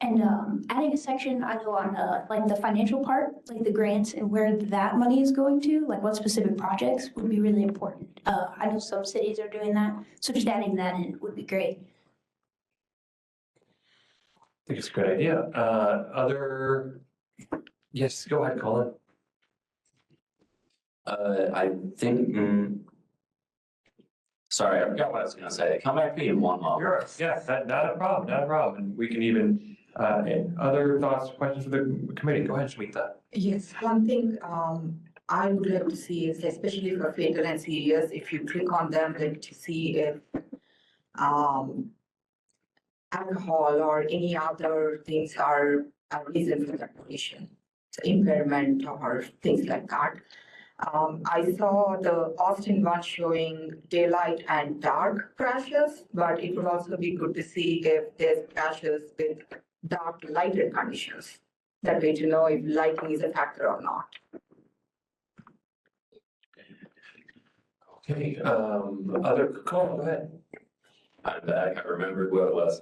And adding a section, I know on like the financial part, like the grants and where that money is going to, like what specific projects would be really important. I know some cities are doing that, so just adding that in would be great. I think it's a good idea. Yes, go ahead, Colin. I think, sorry, I forgot what I was gonna say. Come back to me in one moment. Yeah, not a problem. And we can even, other thoughts, questions for the committee? Go ahead, Shmita. Yes, one thing I would like to see is, especially for fatal and serious, if you click on them, like to see if alcohol or any other things are a reason for that condition, so impairment or things like that. I saw the Austin one showing daylight and dark crashes, but it would also be good to see if there's crashes with dark lighted conditions. That way to know if lighting is a factor or not. Okay, go ahead. I'm back. I remembered what it was.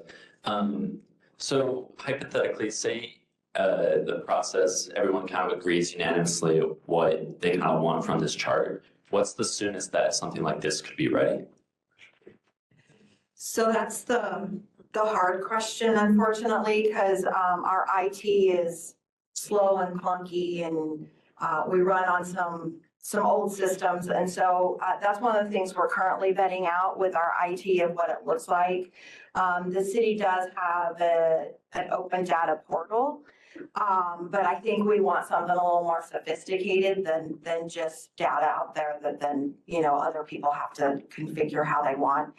So hypothetically, say the process, everyone kind of agrees unanimously what they kind of want from this chart. What's the soonest that something like this could be ready? So that's the hard question, unfortunately, because our IT is slow and clunky and we run on some old systems. And so that's one of the things we're currently vetting out with our IT of what it looks like. The city does have an open data portal. But I think we want something a little more sophisticated than just data out there that then, other people have to configure how they want.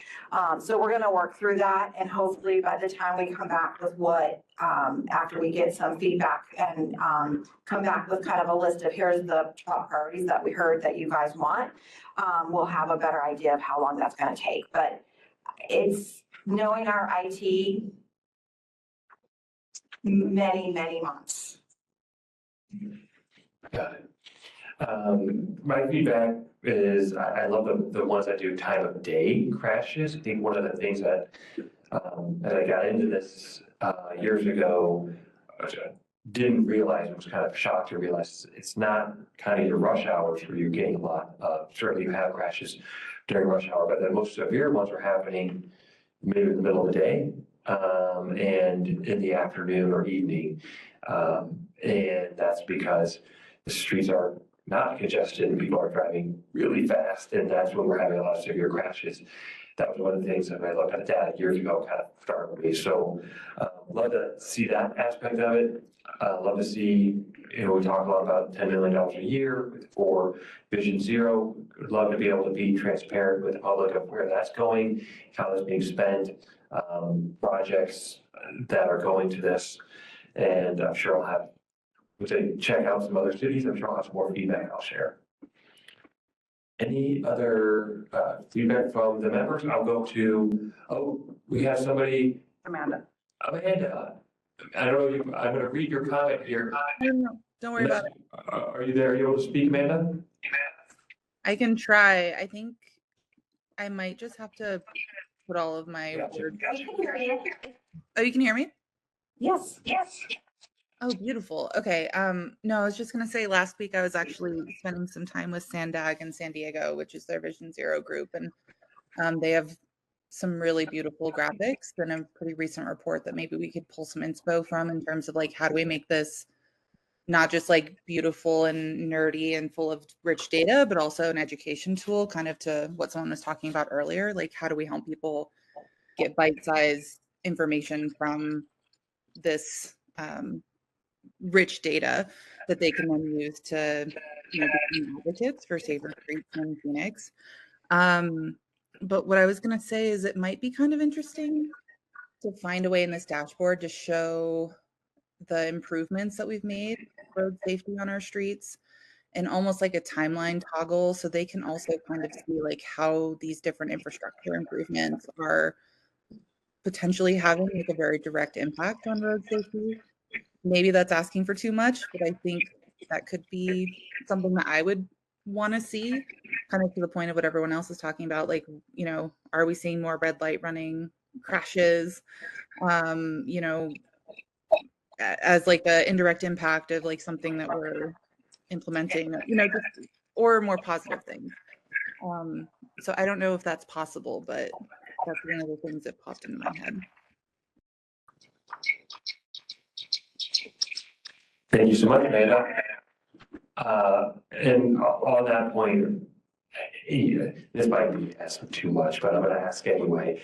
So we're gonna work through that, and hopefully by the time we come back with what, after we get some feedback and come back with kind of a list of here's the top priorities that we heard that you guys want, we'll have a better idea of how long that's gonna take. But it's knowing our IT, many months. Got it. My feedback is I love the ones that do time of day crashes. I think one of the things that, as I got into this years ago, I didn't realize, I was kind of shocked to realize it's not kind of your rush hours where you're getting a lot of, certainly you have crashes during rush hour, but the most severe ones are happening maybe in the middle of the day, and in the afternoon or evening. And that's because the streets are not congested and people are driving really fast, and that's when we're having a lot of severe crashes. That was one of the things that I looked at the data years ago kind of startled me. So love to see that aspect of it. Love to see, we talk a lot about $10 million a year for Vision Zero. Would love to be able to be transparent with the public of where that's going, how that's being spent, projects that are going to this. And I'm sure I'll have, check out some other cities. I'm sure I'll have some more feedback I'll share. Any other feedback from the members? I'll go to, we have somebody. Amanda. Amanda, I don't know, I'm going to read your comment here. No, don't worry about it. Are you there? Are you able to speak, Amanda? I can try. I think I might just have to put all of my words. I can hear you. Oh, you can hear me? Yes. Oh, beautiful. Okay. No, I was just gonna say last week I was actually spending some time with Sandag in San Diego, which is their Vision Zero group, and they have some really beautiful graphics and a pretty recent report that maybe we could pull some inspo from in terms of like how do we make this not just like beautiful and nerdy and full of rich data, but also an education tool, kind of to what someone was talking about earlier. Like how do we help people get bite-sized information from this rich data that they can then use to become advocates for safer streets in Phoenix. But what I was going to say is it might be kind of interesting to find a way in this dashboard to show the improvements that we've made road safety on our streets and almost like a timeline toggle so they can also kind of see like how these different infrastructure improvements are potentially having like a very direct impact on road safety. Maybe that's asking for too much, but I think that could be something that I would want to see, kind of to the point of what everyone else is talking about. Like, are we seeing more red light running crashes? As like an indirect impact of like something that we're implementing, just, or more positive things. So I don't know if that's possible, but that's one of the things that popped into my head. Thank you so much, Amanda. And on that point, this might be asking too much, but I'm going to ask anyway.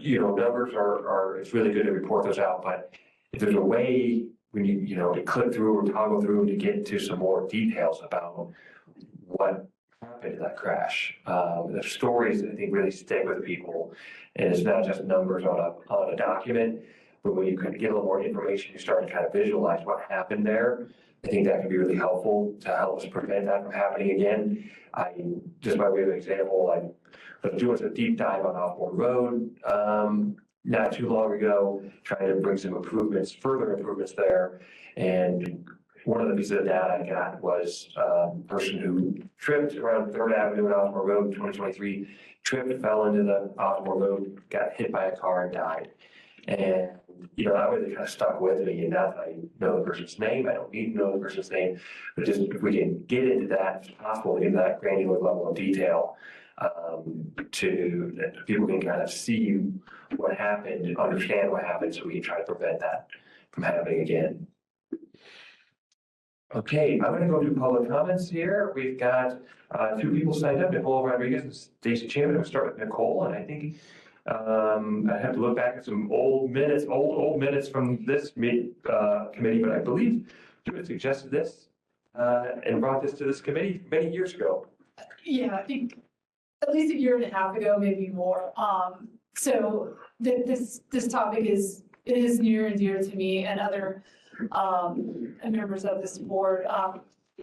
Numbers are, it's really good to report those out, but if there's a way when you to click through or toggle through to get into some more details about what happened to that crash. The stories, I think, really stick with people, and it's not just numbers on a document, but when you kind of get a little more information, you start to kind of visualize what happened there. I think that can be really helpful to help us prevent that from happening again. Just by way of example, I was doing a deep dive on Offboard Road not too long ago, trying to bring some improvements, further improvements there. And one of the pieces of data I got was a person who tripped around Third Avenue and Osmore Road in 2023, tripped, fell into the Osmore Road, got hit by a car and died. And, that really kind of stuck with me, and now that I know the person's name, I don't need to know the person's name, but just if we can get into that, if possible, into that granular level of detail, to, that people can kind of see what happened and understand what happened, so we can try to prevent that from happening again. Okay, I'm gonna go to public comments here. We've got two people signed up, Nicole Rodriguez and Stacy Chapman. We'll start with Nicole, and I think I have to look back at some old minutes from this committee, but I believe you had suggested this and brought this to this committee many years ago. Yeah, I think at least a year and a half ago, maybe more. So this topic is near and dear to me and other members of this board.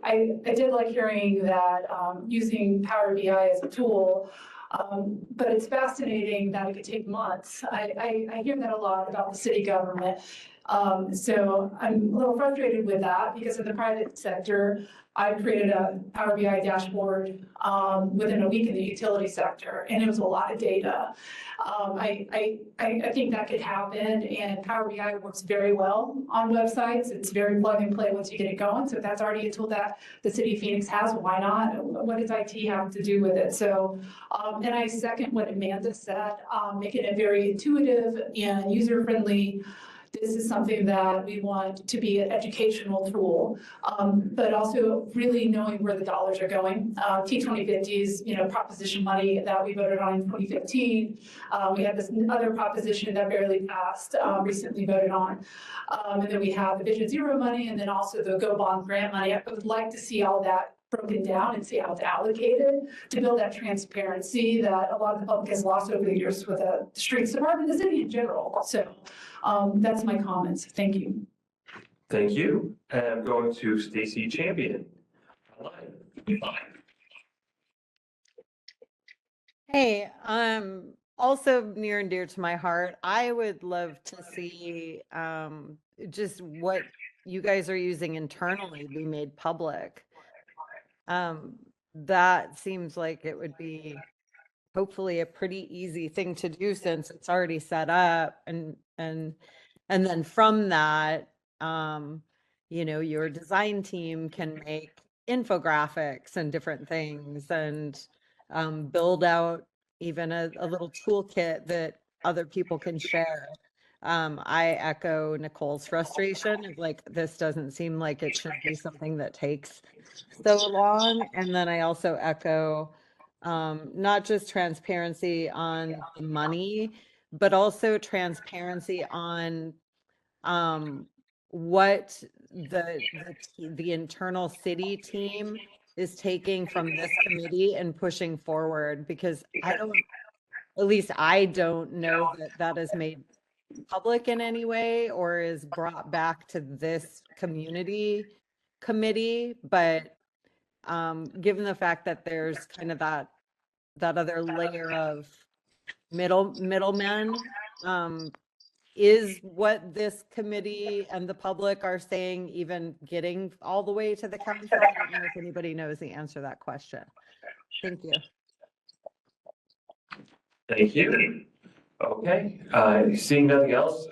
I did like hearing that using Power BI as a tool, but it's fascinating that it could take months. I hear that a lot about the city government. So I'm a little frustrated with that because in the private sector, I created a Power BI dashboard within a week in the utility sector, and it was a lot of data. I think that could happen, and Power BI works very well on websites. It's very plug and play once you get it going. So if that's already a tool that the city of Phoenix has, why not? What does IT have to do with it? So, and I second what Amanda said, making it very intuitive and user-friendly. This is something that we want to be an educational tool, but also really knowing where the dollars are going. T2050s, proposition money that we voted on in 2015. We had this other proposition that barely passed, recently voted on. And then we have the Vision Zero money, and then also the Go Bond grant money. I would like to see all that broken down and see how it's allocated to build that transparency that a lot of the public has lost over the years with the streets department, the city in general. So that's my comments. Thank you. Thank you. And I'm going to Stacy Champion. Hey, also near and dear to my heart, I would love to see just what you guys are using internally be made public. That seems like it would be hopefully a pretty easy thing to do since it's already set up, and then from that, your design team can make infographics and different things, and build out even a little toolkit that other people can share. I echo Nicole's frustration of like, this doesn't seem like it should be something that takes so long. And then I also echo not just transparency on the money, but also transparency on what the internal city team is taking from this committee and pushing forward, because at least I don't know that is made public in any way or is brought back to this community committee. But given the fact that there's kind of that other layer of middlemen, is what this committee and the public are saying even getting all the way to the council? I don't know if anybody knows the answer to that question. Thank you. Thank you. Okay, seeing nothing else,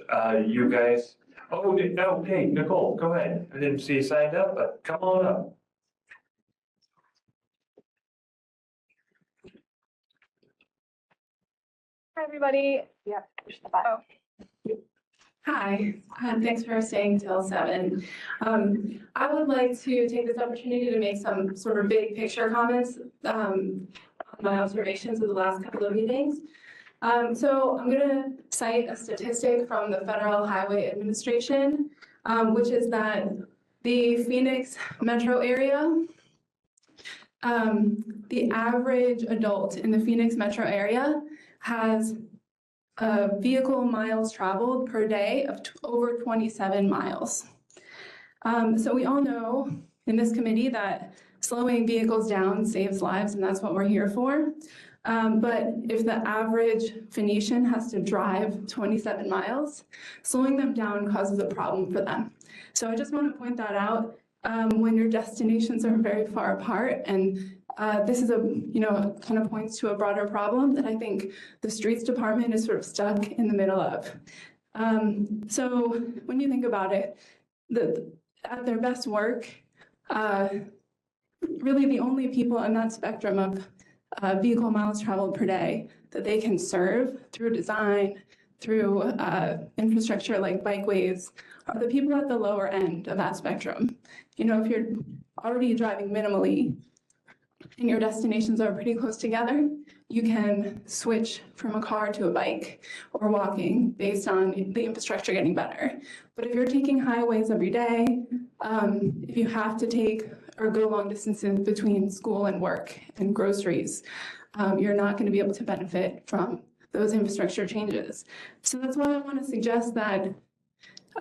you guys, okay, Nicole, go ahead. I didn't see you signed up, but come on up. Hi, everybody. Yep. Oh. Hi, thanks for staying till 7. I would like to take this opportunity to make some sort of big picture comments on my observations of the last couple of meetings. So I'm going to cite a statistic from the Federal Highway Administration, which is that the Phoenix metro area, the average adult in the Phoenix metro area has vehicle miles traveled per day of over 27 miles. So we all know in this committee that slowing vehicles down saves lives, and that's what we're here for. But if the average Phoenician has to drive 27 miles, slowing them down causes a problem for them. So I just want to point that out. when your destinations are very far apart. And this is kind of points to a broader problem that I think the streets department is sort of stuck in the middle of. So when you think about it, at their best work, really the only people in that spectrum of vehicle miles traveled per day that they can serve through design, through infrastructure like bikeways, are the people at the lower end of that spectrum. If you're already driving minimally and your destinations are pretty close together, you can switch from a car to a bike or walking based on the infrastructure getting better. But if you're taking highways every day, if you have to take or go long distances between school and work and groceries, you're not going to be able to benefit from those infrastructure changes. So that's why I want to suggest that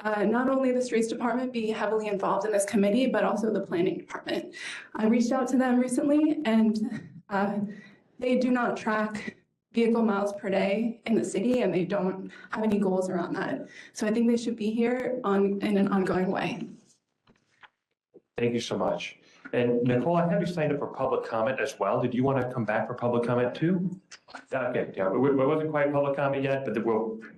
not only the streets department be heavily involved in this committee, but also the planning department. I reached out to them recently, and they do not track vehicle miles per day in the city, and they don't have any goals around that. So I think they should be here in an ongoing way. Thank you so much. And Nicole, I have you signed up for public comment as well. Did you want to come back for public comment too? Okay, yeah, it wasn't quite public comment yet, but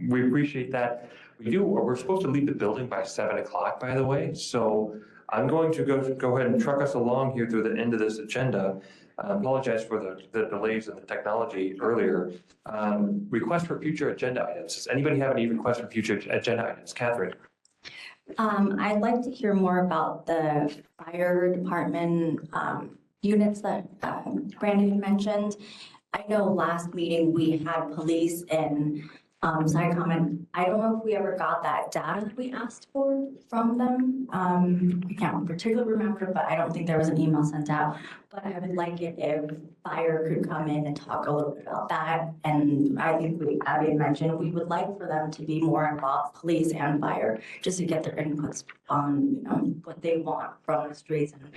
we appreciate that. We're supposed to leave the building by 7 o'clock, by the way. So I'm going to go ahead and truck us along here through the end of this agenda. I apologize for the delays in the technology earlier. Request for future agenda items. Does anybody have any requests for future agenda items? Catherine? I'd like to hear more about the fire department units that Brandon mentioned. I know last meeting we had police and side comment. I don't know if we ever got that data that we asked for from them. I can't particularly remember, but I don't think there was an email sent out. But I would like it if fire could come in and talk a little bit about that. And I think Abby had mentioned we would like for them to be more involved, police and fire, just to get their inputs on what they want from the streets. And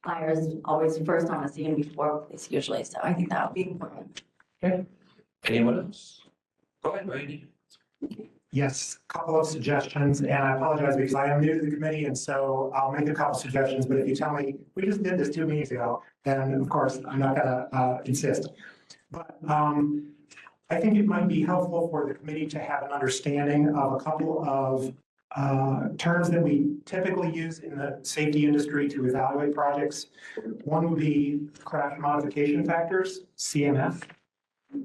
fire is always first on the scene before police usually. So I think that would be important. Okay. Anyone else? Go ahead, Randy. Yes, a couple of suggestions, and I apologize because I am new to the committee, and so I'll make a couple suggestions, but if you tell me, we just did this 2 meetings ago, then of course, I'm not gonna insist. But I think it might be helpful for the committee to have an understanding of a couple of terms that we typically use in the safety industry to evaluate projects. One would be crash modification factors, CMF.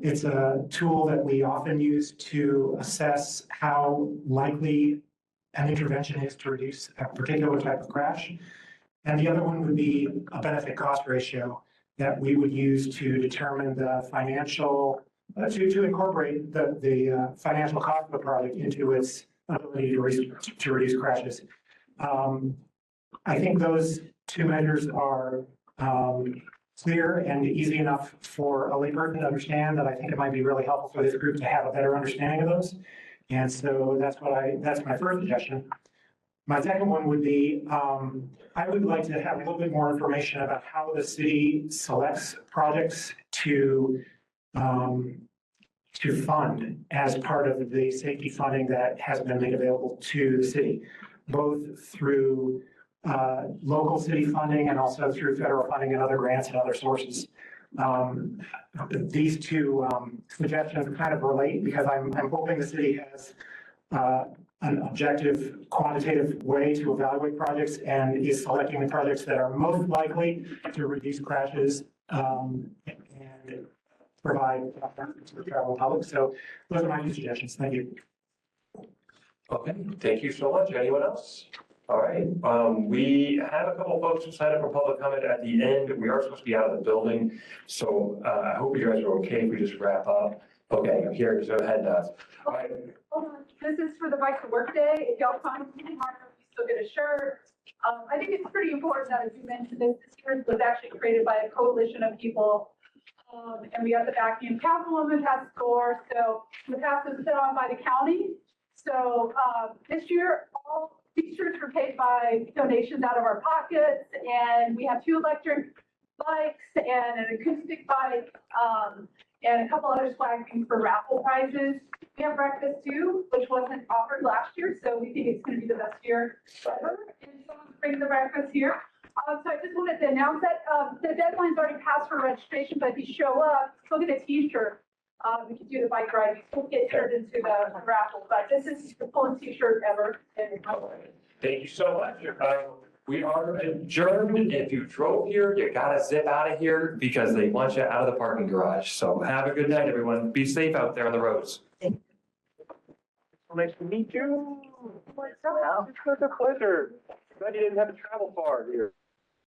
It's a tool that we often use to assess how likely an intervention is to reduce a particular type of crash. And the other one would be a benefit cost ratio that we would use to determine the financial, to incorporate the financial cost of the project into its ability to reduce crashes. I think those two measures are clear and easy enough for a layperson to understand that I think it might be really helpful for this group to have a better understanding of those. And so that's my first suggestion. My second one would be, I would like to have a little bit more information about how the city selects projects to fund as part of the safety funding that has been made available to the city, both through local city funding and also through federal funding and other grants and other sources. These two suggestions kind of relate because I'm hoping the city has an objective, quantitative way to evaluate projects and is selecting the projects that are most likely to reduce crashes and provide benefits to the travel public. So those are my two suggestions. Thank you. Okay, thank you so much. Anyone else? All right, we have a couple folks who signed up for public comment at the end. We are supposed to be out of the building, so I hope you guys are okay if we just wrap up. Okay, I'm here, so head nods. All right. Hold on. This is for the Bike to Work Day. If y'all find something hard, you still get a shirt. I think it's pretty important that, as you mentioned, this year was actually created by a coalition of people. And we have the backing of Councilwoman Task Force. So the task was set on by the county. So this year, all these shirts were paid by donations out of our pockets, and we have 2 electric bikes and an acoustic bike, and a couple other swagging for raffle prizes. We have breakfast too, which wasn't offered last year, so we think it's going to be the best year ever. And someone's bringing the breakfast here. So I just wanted to announce that, the deadline's already passed for registration, but if you show up, still get a t-shirt. We could do the bike ride, you still get turned into the raffle, but this is the coolest t-shirt ever. Thank you so much. We are adjourned. If you drove here, you gotta zip out of here because they want you out of the parking garage. So have a good night, everyone. Be safe out there on the roads. Nice to meet you. It's a pleasure. Glad you didn't have to travel far here.